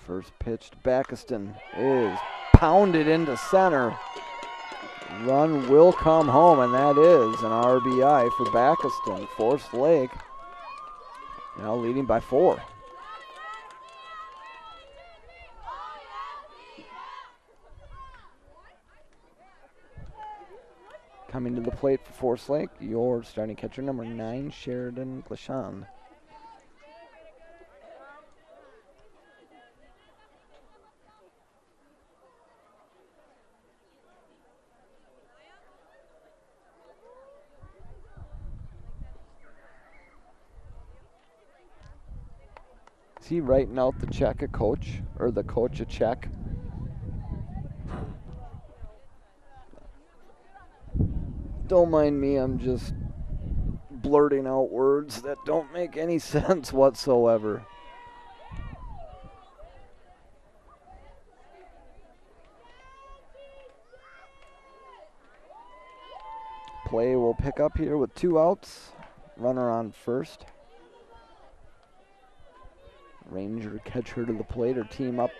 First pitch to Backiston is pounded into center. Run will come home, and that is an RBI for Backiston. Forest Lake now leading by 4. Coming to the plate for Forest Lake, your starting catcher, number 9, Sheridan Glashan. Is he writing out the check a coach, or the coach a check? Don't mind me, I'm just blurting out words that don't make any sense whatsoever. Play will pick up here with 2 outs. Runner on first. Ranger catcher to the plate, or team up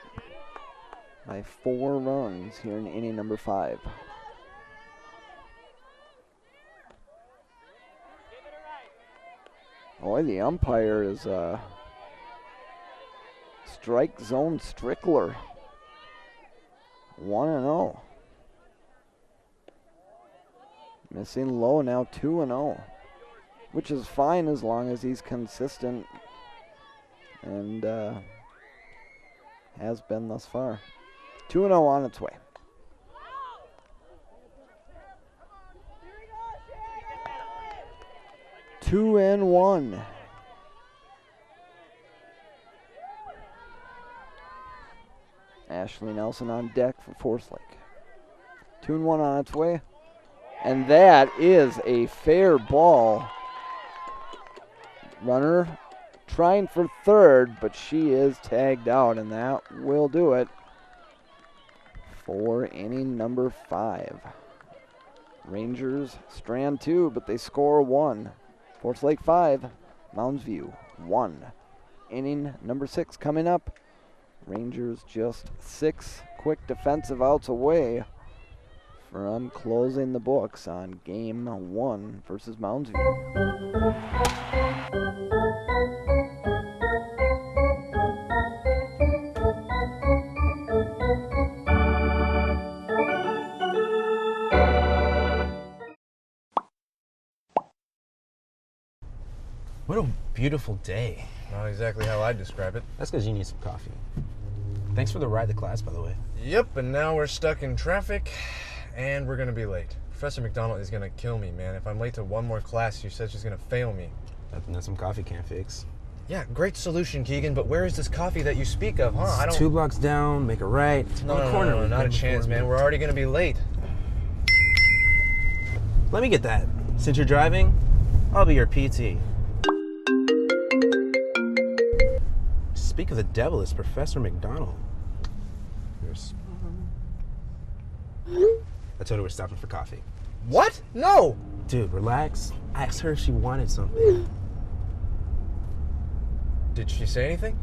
by 4 runs here in inning number 5. Boy, the umpire is a strike zone Strickler. 1-0. Missing low, now 2-0. Which is fine as long as he's consistent and has been thus far. 2-0 on its way. Two and 1. Ashley Nelson on deck for Forest Lake. 2-1 on its way. And that is a fair ball. Runner trying for third, but she is tagged out, and that will do it for inning number 5. Rangers strand 2, but they score 1. Forest Lake 5, Mounds View 1. Inning number 6 coming up. Rangers just 6 quick defensive outs away from closing the books on game 1 versus Mounds View. What a beautiful day. Not exactly how I'd describe it. That's because you need some coffee. Thanks for the ride to class, by the way. Yep, and now we're stuck in traffic, and we're going to be late. Professor McDonald is going to kill me, man. If I'm late to one more class, she said she's going to fail me. Nothing that some coffee can't fix. Yeah, great solution, Keegan, but where is this coffee that you speak of, huh? I don't... 2 blocks down, make a right. It's No, on the corner. no, not a chance, man. We're already gonna be late. Let me get that. Since you're driving, I'll be your PT. Speak of the devil, it's Professor McDonald. I told her we're stopping for coffee. What? No! Dude, relax. I asked her if she wanted something. Did she say anything?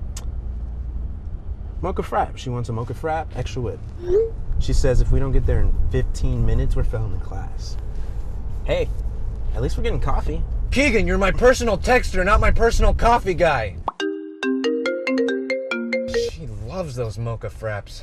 Mocha frap. She wants a mocha frap, extra whip. She says if we don't get there in 15 minutes, we're failing class. Hey, at least we're getting coffee. Keegan, you're my personal texter, not my personal coffee guy. She loves those mocha fraps.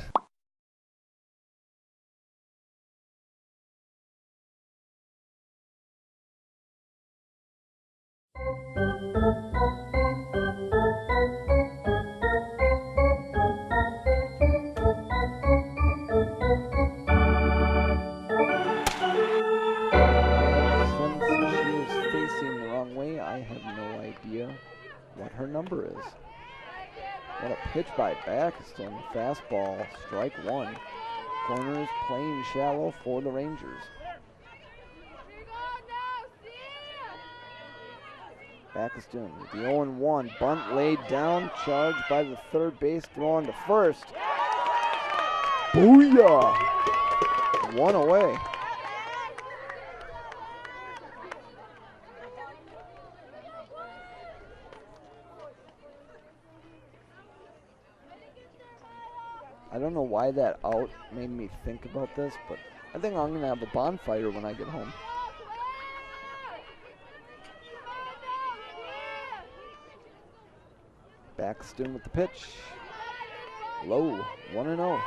What her number is. What a pitch by Baxton. Fastball, strike one. Corners playing shallow for the Rangers. Baxton, the 0-1. Bunt laid down, charged by the third base, throwing to first. Booyah! One away. I don't know why that out made me think about this, but I think I'm going to have a bonfire when I get home. Baxton with the pitch. Low, 1-0.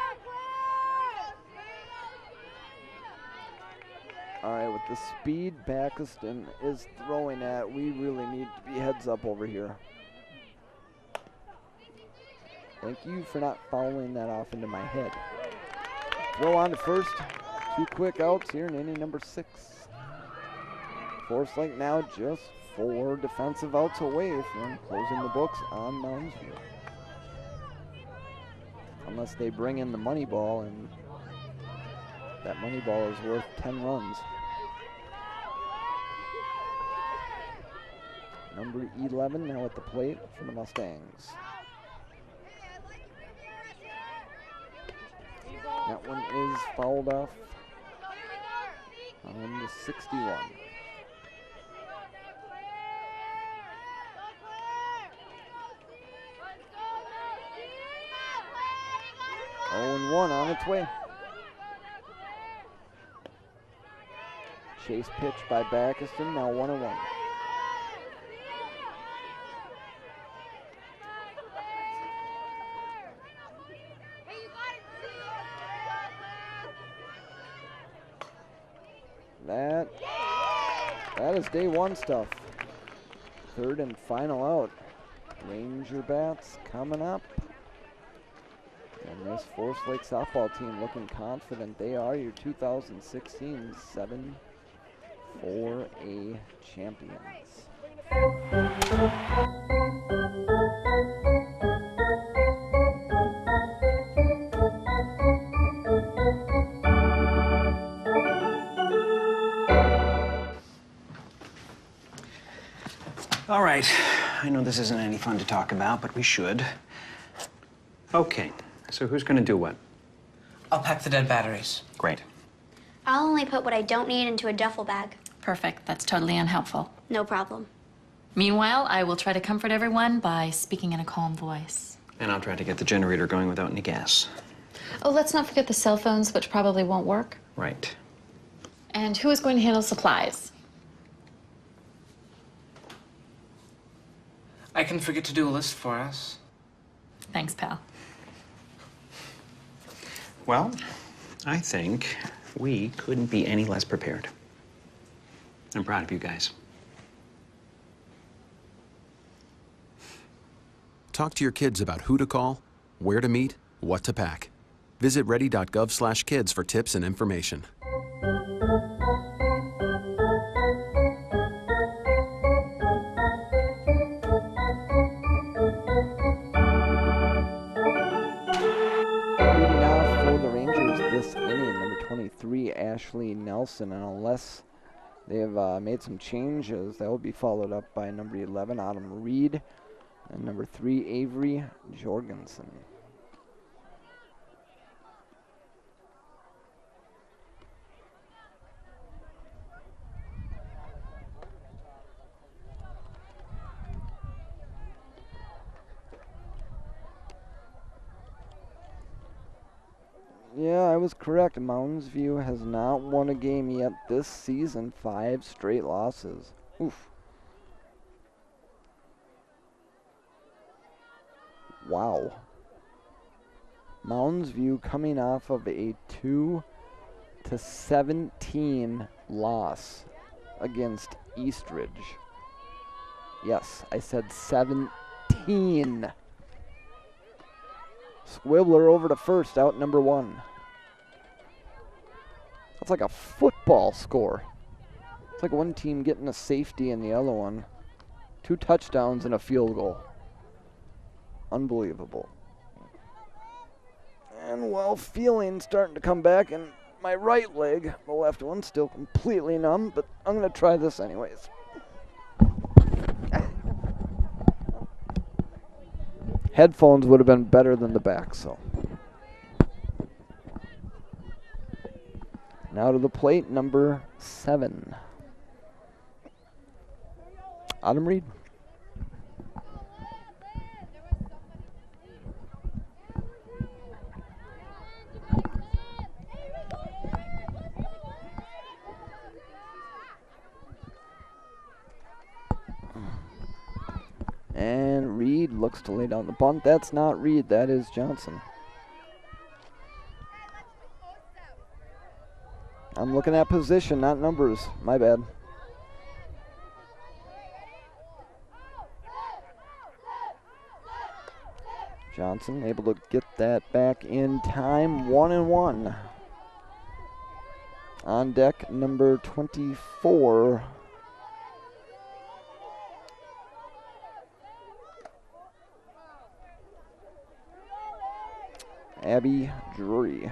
All right, with the speed Baxton is throwing at, we really need to be heads up over here. Thank you for not fouling that off into my head. Throw on to first. 2 quick outs here in inning number 6. Forest Lake now just 4 defensive outs away from closing the books on Moundsville. Unless they bring in the money ball, and that money ball is worth 10 runs. Number 11 now at the plate for the Mustangs. That one is fouled off on the 61. Oh, 1 on its way. Chase pitch by Baxton, now 1-1. That is day 1 stuff. 3rd and final out. Ranger bats coming up. And this Forest Lake softball team looking confident. They are your 2016 7-4A champions. All right. I know this isn't any fun to talk about, but we should. Okay. So who's going to do what? I'll pack the dead batteries. Great. I'll only put what I don't need into a duffel bag. Perfect. That's totally unhelpful. No problem. Meanwhile, I will try to comfort everyone by speaking in a calm voice. And I'll try to get the generator going without any gas. Oh, let's not forget the cell phones, which probably won't work. Right. And who is going to handle supplies? I can forget to do a list for us. Thanks, pal. Well, I think we couldn't be any less prepared. I'm proud of you guys. Talk to your kids about who to call, where to meet, what to pack. Visit ready.gov/kids for tips and information. Nelson, and unless they've made some changes, that will be followed up by number 11, Autumn Reed, and number 3, Avery Jorgensen. Yeah, I was correct. Mounds View has not won a game yet this season. 5 straight losses. Oof. Wow. Mounds View coming off of a 2-17 loss against Eastridge. Yes, I said 17. Squibbler over to first, out number 1. That's like a football score. It's like one team getting a safety and the other one. 2 touchdowns and a field goal. Unbelievable. And well, feeling starting to come back in my right leg. The left one's still completely numb, but I'm going to try this anyways. Headphones would have been better than the back, so. Now to the plate, number 7. Autumn Reed. And Reed looks to lay down the bunt. That's not Reed, that is Johnson. I'm looking at position, not numbers. My bad. Johnson able to get that back in time. 1-1. On deck, number 24. Abby Drury.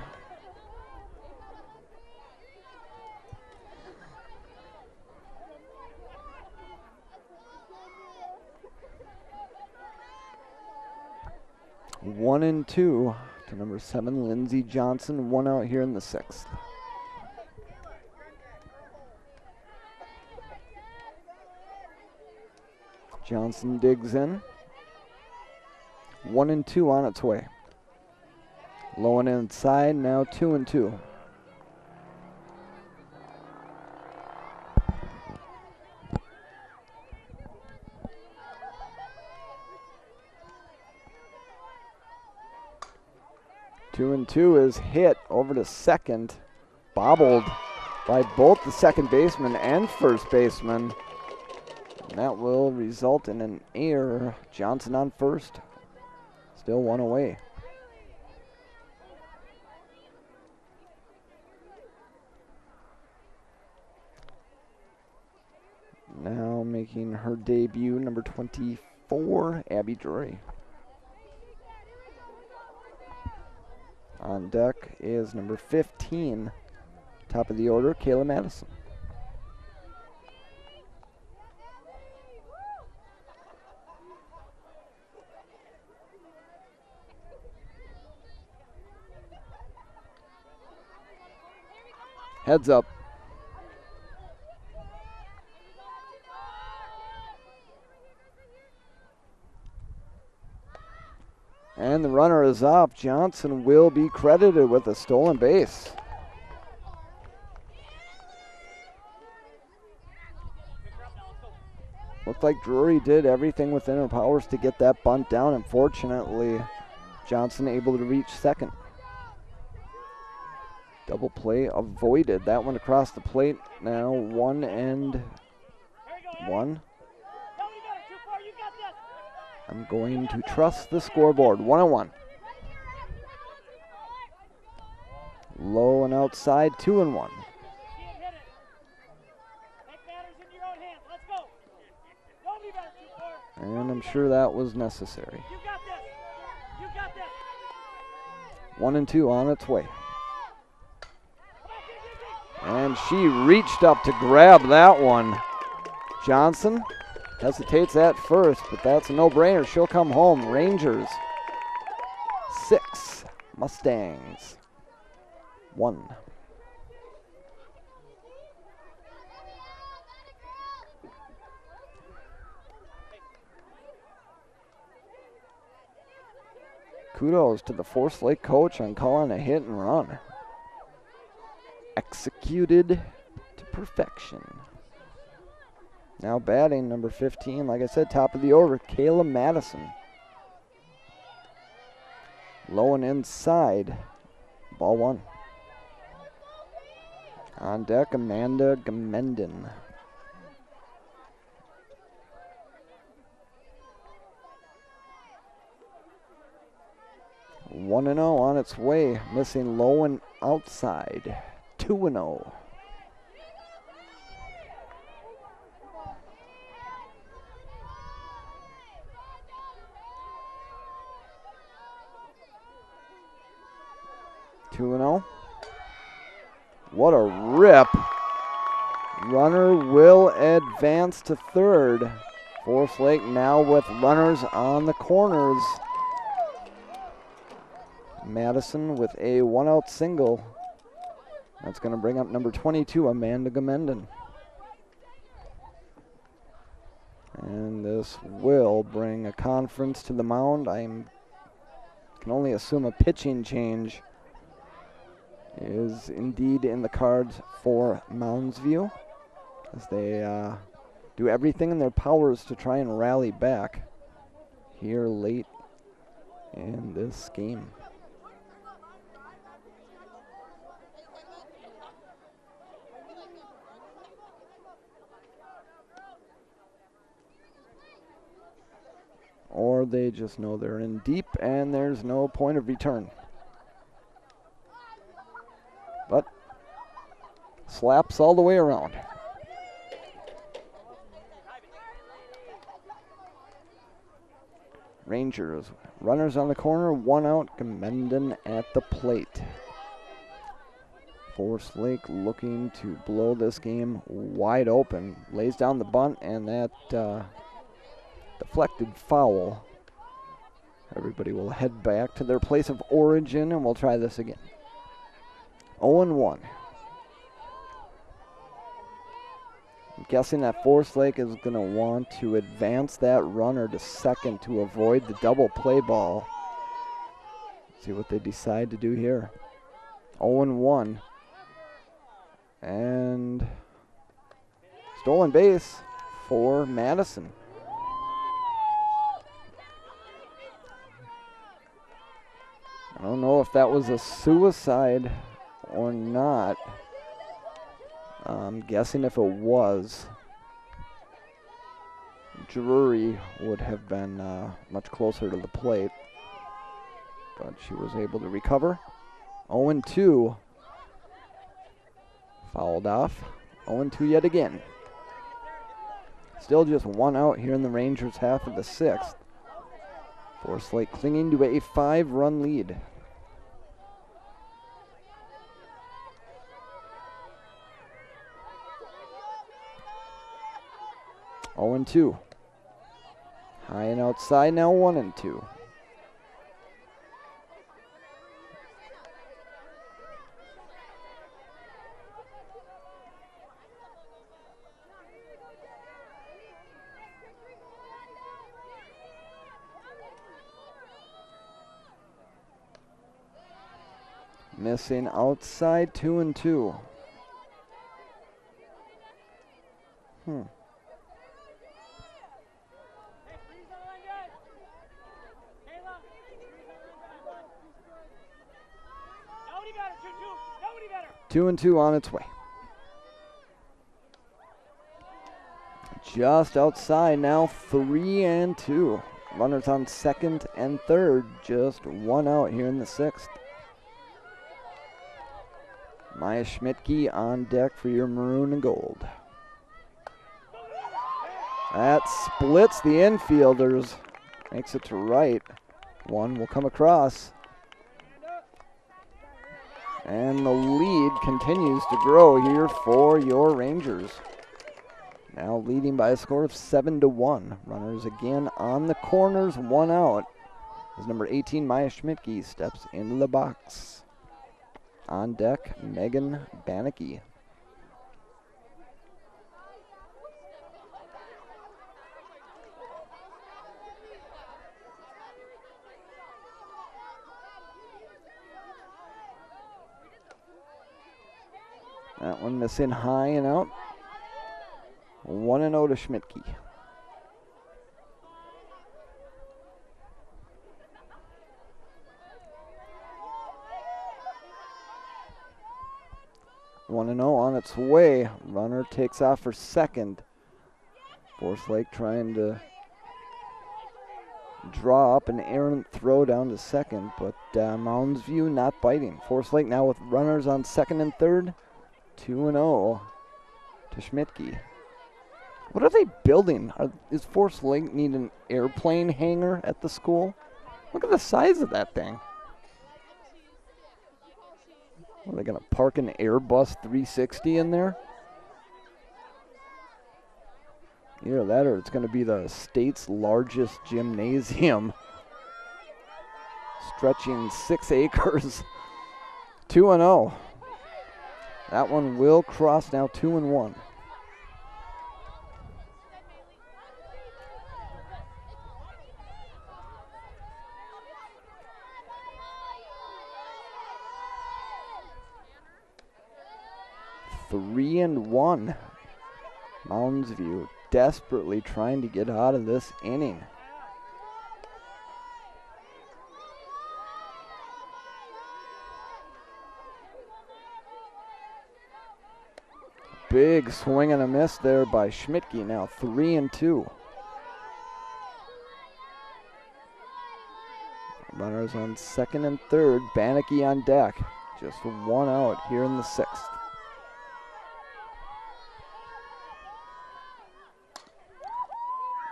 One and 2 to number 7, Lindsey Johnson. 1 out here in the 6th. Johnson digs in. 1 and 2 on its way. Low and inside, now 2 and 2. Two and 2 is hit over to second, bobbled by both the second baseman and first baseman. And that will result in an error. Johnson on first, still 1 away. Now making her debut, number 24, Abby Drury. On deck is number 15, top of the order, Kayla Madison. Heads up. And the runner is up. Johnson will be credited with a stolen base. Looked like Drury did everything within her powers to get that bunt down. Unfortunately, Johnson able to reach second. Double play avoided. That one across the plate. Now 1 and 1. I'm going to trust the scoreboard. 1-1. Low and outside, 2-1. And I'm sure that was necessary. 1 and 2 on its way. And she reached up to grab that one. Johnson hesitates at first, but that's a no-brainer. She'll come home. Rangers 6, Mustangs 1. Kudos to the Forest Lake coach on calling a hit and run. Executed to perfection. Now batting, number 15, like I said, top of the order, Kayla Madison. Low and inside, ball 1. On deck, Amanda Gamenden. One and 0 on its way, missing low and outside. 2-0. What a rip. Runner will advance to third. Forest Lake now with runners on the corners. Madison with a 1-out single. That's going to bring up number 22, Amanda Gamenden. And this will bring a conference to the mound. I can only assume a pitching change is indeed in the cards for Mounds View, as they do everything in their powers to try and rally back here late in this game. Or they just know they're in deep and there's no point of return. But slaps all the way around. Rangers, runners on the corner, 1 out, Gamenden at the plate. Forest Lake looking to blow this game wide open. Lays down the bunt and that deflected foul. Everybody will head back to their place of origin and we'll try this again. 0-1. I'm guessing that Forest Lake is going to want to advance that runner to second to avoid the double play ball. See what they decide to do here. 0-1. And stolen base for Madison. I don't know if that was a suicide or not. I'm guessing if it was, Drury would have been much closer to the plate. But she was able to recover. 0-2. Fouled off. 0-2 yet again. Still just 1 out here in the Rangers' half of the 6th. Forest Lake clinging to a 5-run lead. Oh and 2. High and outside now, 1-2. Missing outside, 2-2. 2-2 on its way. Just outside now, 3-2. Runners on second and third, just 1 out here in the 6th. Maya Schmidtke on deck for your maroon and gold. That splits the infielders, makes it to right. One will come across. And the lead continues to grow here for your Rangers. Now leading by a score of 7-1. Runners again on the corners, 1 out. As number 18, Maya Schmidtke, steps into the box. On deck, Megan Bannicky. That one missing high and out. 1-0 to Schmidtke. One and 0 on its way. Runner takes off for second. Forest Lake trying to draw up an errant throw down to second, but Mounds View not biting. Forest Lake now with runners on second and third. 2-0 to Schmidtke. What are they building? Is Forest Lake need an airplane hangar at the school? Look at the size of that thing. Are they going to park an Airbus 360 in there? Either that or it's going to be the state's largest gymnasium. Stretching 6 acres. 2-0. That one will cross now 2-1. Three and 1. Mounds View desperately trying to get out of this inning. Big swing and a miss there by Schmidtke, now 3 and 2. Runners on second and third, Bannicky on deck. Just 1 out here in the 6th.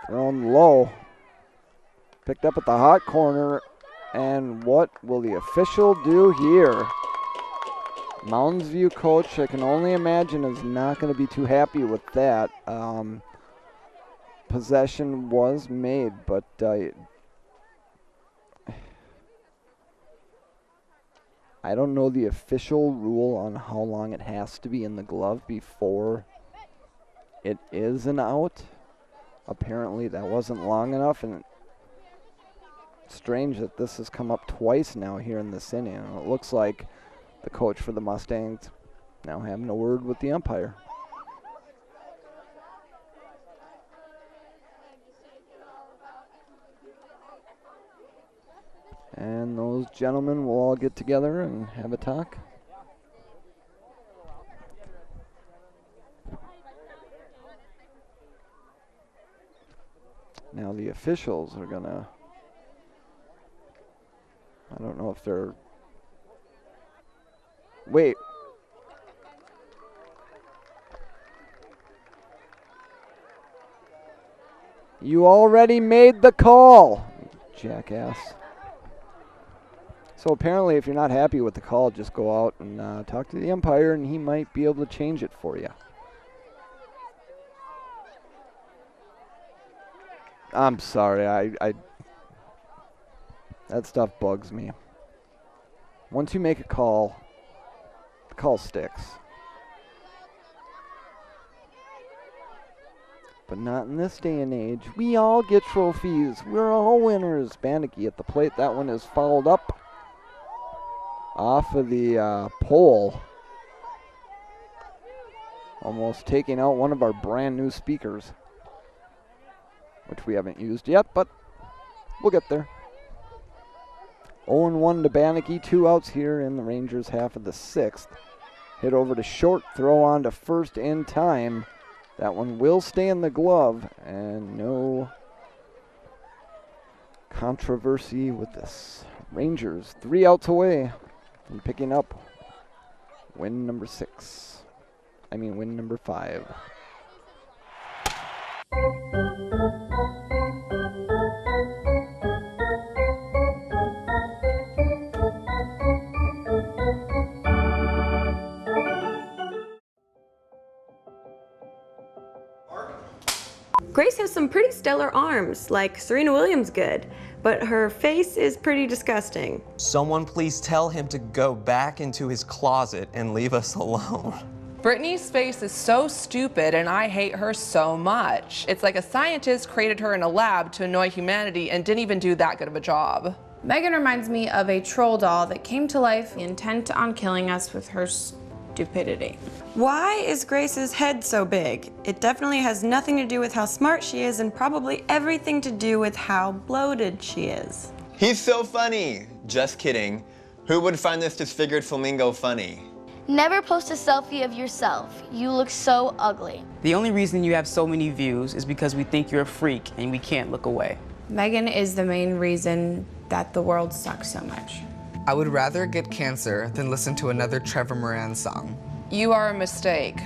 Thrown low. Picked up at the hot corner. And what will the official do here? Mounds View coach, I can only imagine, is not going to be too happy with that. Possession was made, but I don't know the official rule on how long it has to be in the glove before it is an out. Apparently that wasn't long enough, and it's strange that this has come up twice now here in this inning. And it looks like the coach for the Mustangs now having a word with the umpire. And those gentlemen will all get together and have a talk. Now the officials are gonna, I don't know if they're, wait. You already made the call, jackass. So apparently if you're not happy with the call, just go out and talk to the umpire and he might be able to change it for you. I'm sorry, I that stuff bugs me. Once you make a call, the call sticks. But not in this day and age. We all get trophies. We're all winners. Bannicky at the plate. That one is fouled up off of the pole. Almost taking out one of our brand new speakers, which we haven't used yet, but we'll get there. 0-1 to Bannicky, 2 outs here in the Rangers half of the 6th. Hit over to short, throw on to first in time. That one will stay in the glove, and no controversy with this. Rangers 3 outs away from picking up win number 6. I mean win number 5. Grace has some pretty stellar arms, like Serena Williams good, but her face is pretty disgusting. Someone please tell him to go back into his closet and leave us alone. Brittany's face is so stupid and I hate her so much. It's like a scientist created her in a lab to annoy humanity and didn't even do that good of a job. Megan reminds me of a troll doll that came to life intent on killing us with her stupidity. Why is Grace's head so big? It definitely has nothing to do with how smart she is and probably everything to do with how bloated she is. He's so funny. Just kidding. Who would find this disfigured flamingo funny? Never post a selfie of yourself. You look so ugly. The only reason you have so many views is because we think you're a freak and we can't look away. Megan is the main reason that the world sucks so much. I would rather get cancer than listen to another Trevor Moran song. You are a mistake.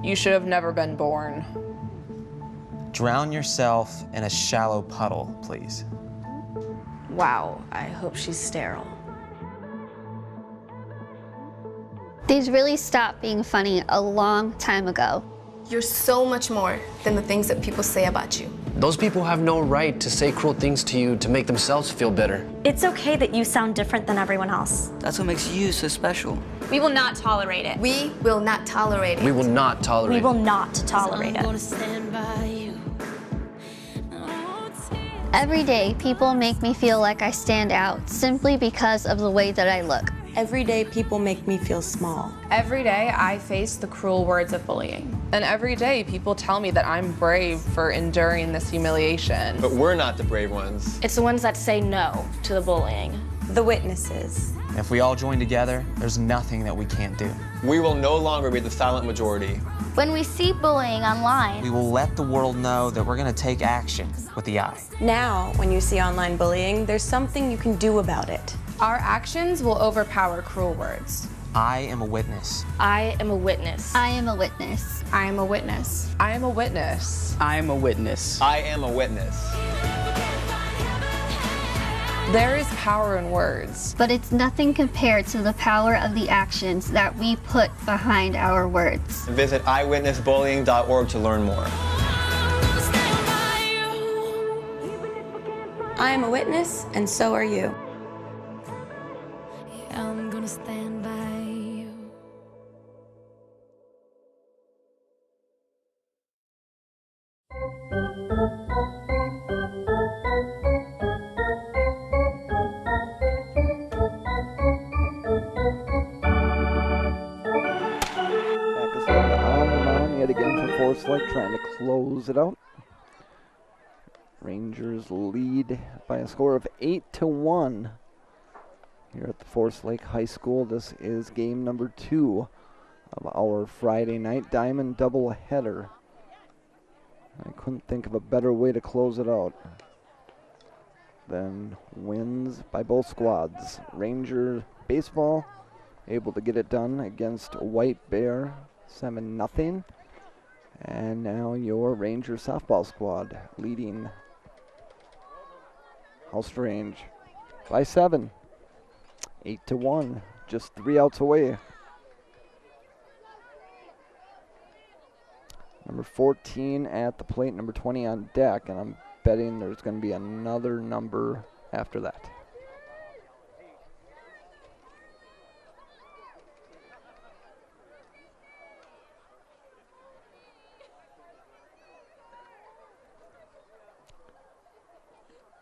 You should have never been born. Drown yourself in a shallow puddle, please. Wow, I hope she's sterile. These really stopped being funny a long time ago. You're so much more than the things that people say about you. Those people have no right to say cruel things to you to make themselves feel better. It's okay that you sound different than everyone else. That's what makes you so special. We will not tolerate it. We will not tolerate it. We will not tolerate it. We will not tolerate it. Every day, people make me feel like I stand out simply because of the way that I look. Every day, people make me feel small. Every day, I face the cruel words of bullying. And every day, people tell me that I'm brave for enduring this humiliation. But we're not the brave ones. It's the ones that say no to the bullying. The witnesses. If we all join together, there's nothing that we can't do. We will no longer be the silent majority. When we see bullying online, We will let the world know that we're going to take action with the I. Now, when you see online bullying, there's something you can do about it. Our actions will overpower cruel words. I am a witness. I am a witness. I am a witness. I am a witness. I am a witness. I am a witness. I am a witness. There is power in words. But it's nothing compared to the power of the actions that we put behind our words. Visit eyewitnessbullying.org to learn more. I am a witness, and so are you. I'm gonna stand by you. On the mound yet again for Forest Lake, trying to close it out. Rangers lead by a score of 8-1 here at the Forest Lake High School. This is game number 2 of our Friday night Diamond doubleheader. I couldn't think of a better way to close it out than wins by both squads. Ranger baseball able to get it done against White Bear, 7-0. And now your Ranger softball squad leading House Range by 7. 8-1, just 3 outs away. Number 14 at the plate, number 20 on deck, and I'm betting there's going to be another number after that.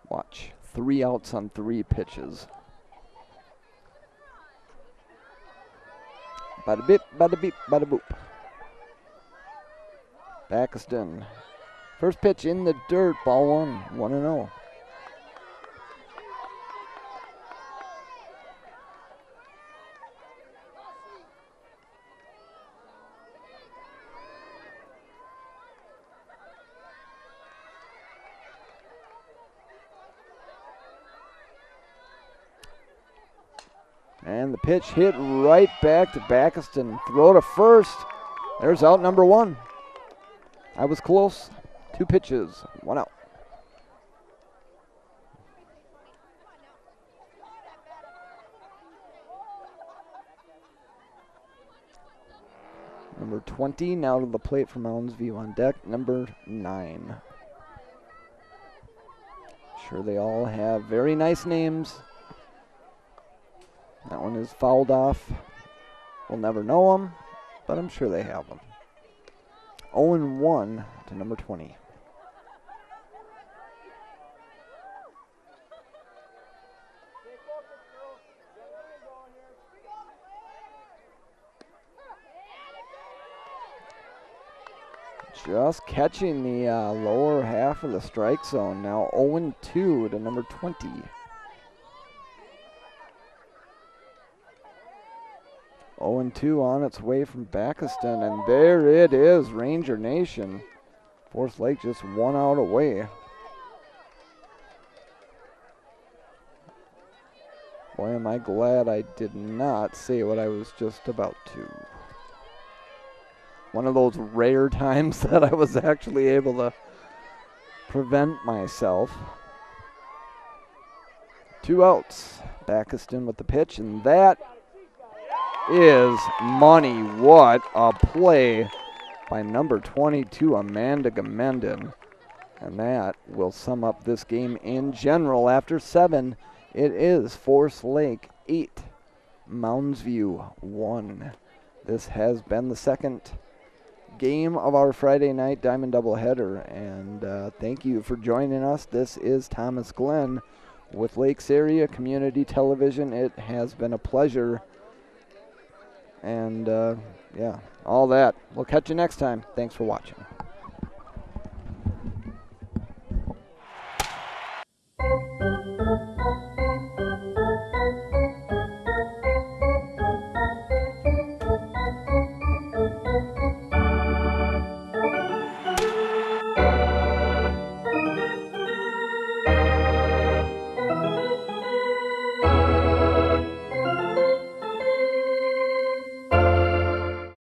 Watch, 3 outs on 3 pitches. Bada bip, bada beep, bada boop. Baxton. First pitch in the dirt, ball 1, 1-0. And the pitch hit right back to Baxton. Throw to first. There's out number 1. I was close. 2 pitches, 1 out. Number 20 now to the plate for Mounds View on deck. Number 9. Sure, they all have very nice names. That one is fouled off. We'll never know them, but I'm sure they have them. 0-1 to number 20. Just catching the lower half of the strike zone. Now 0-2 to number 20. Oh and 2 on its way from Bakiston, and there it is, Ranger Nation. Forest Lake just 1 out away. Boy, am I glad I did not say what I was just about to. One of those rare times that I was actually able to prevent myself. 2 outs. Bakiston with the pitch, and that is money. What a play by number 22, Amanda Gamendon. And that will sum up this game in general. After 7, it is Forest Lake 8, Mounds View 1. This has been the second game of our Friday night Diamond doubleheader, and thank you for joining us. This is Thomas Glenn with Lakes Area Community Television. It has been a pleasure, and yeah, all that. We'll catch you next time. Thanks for watching.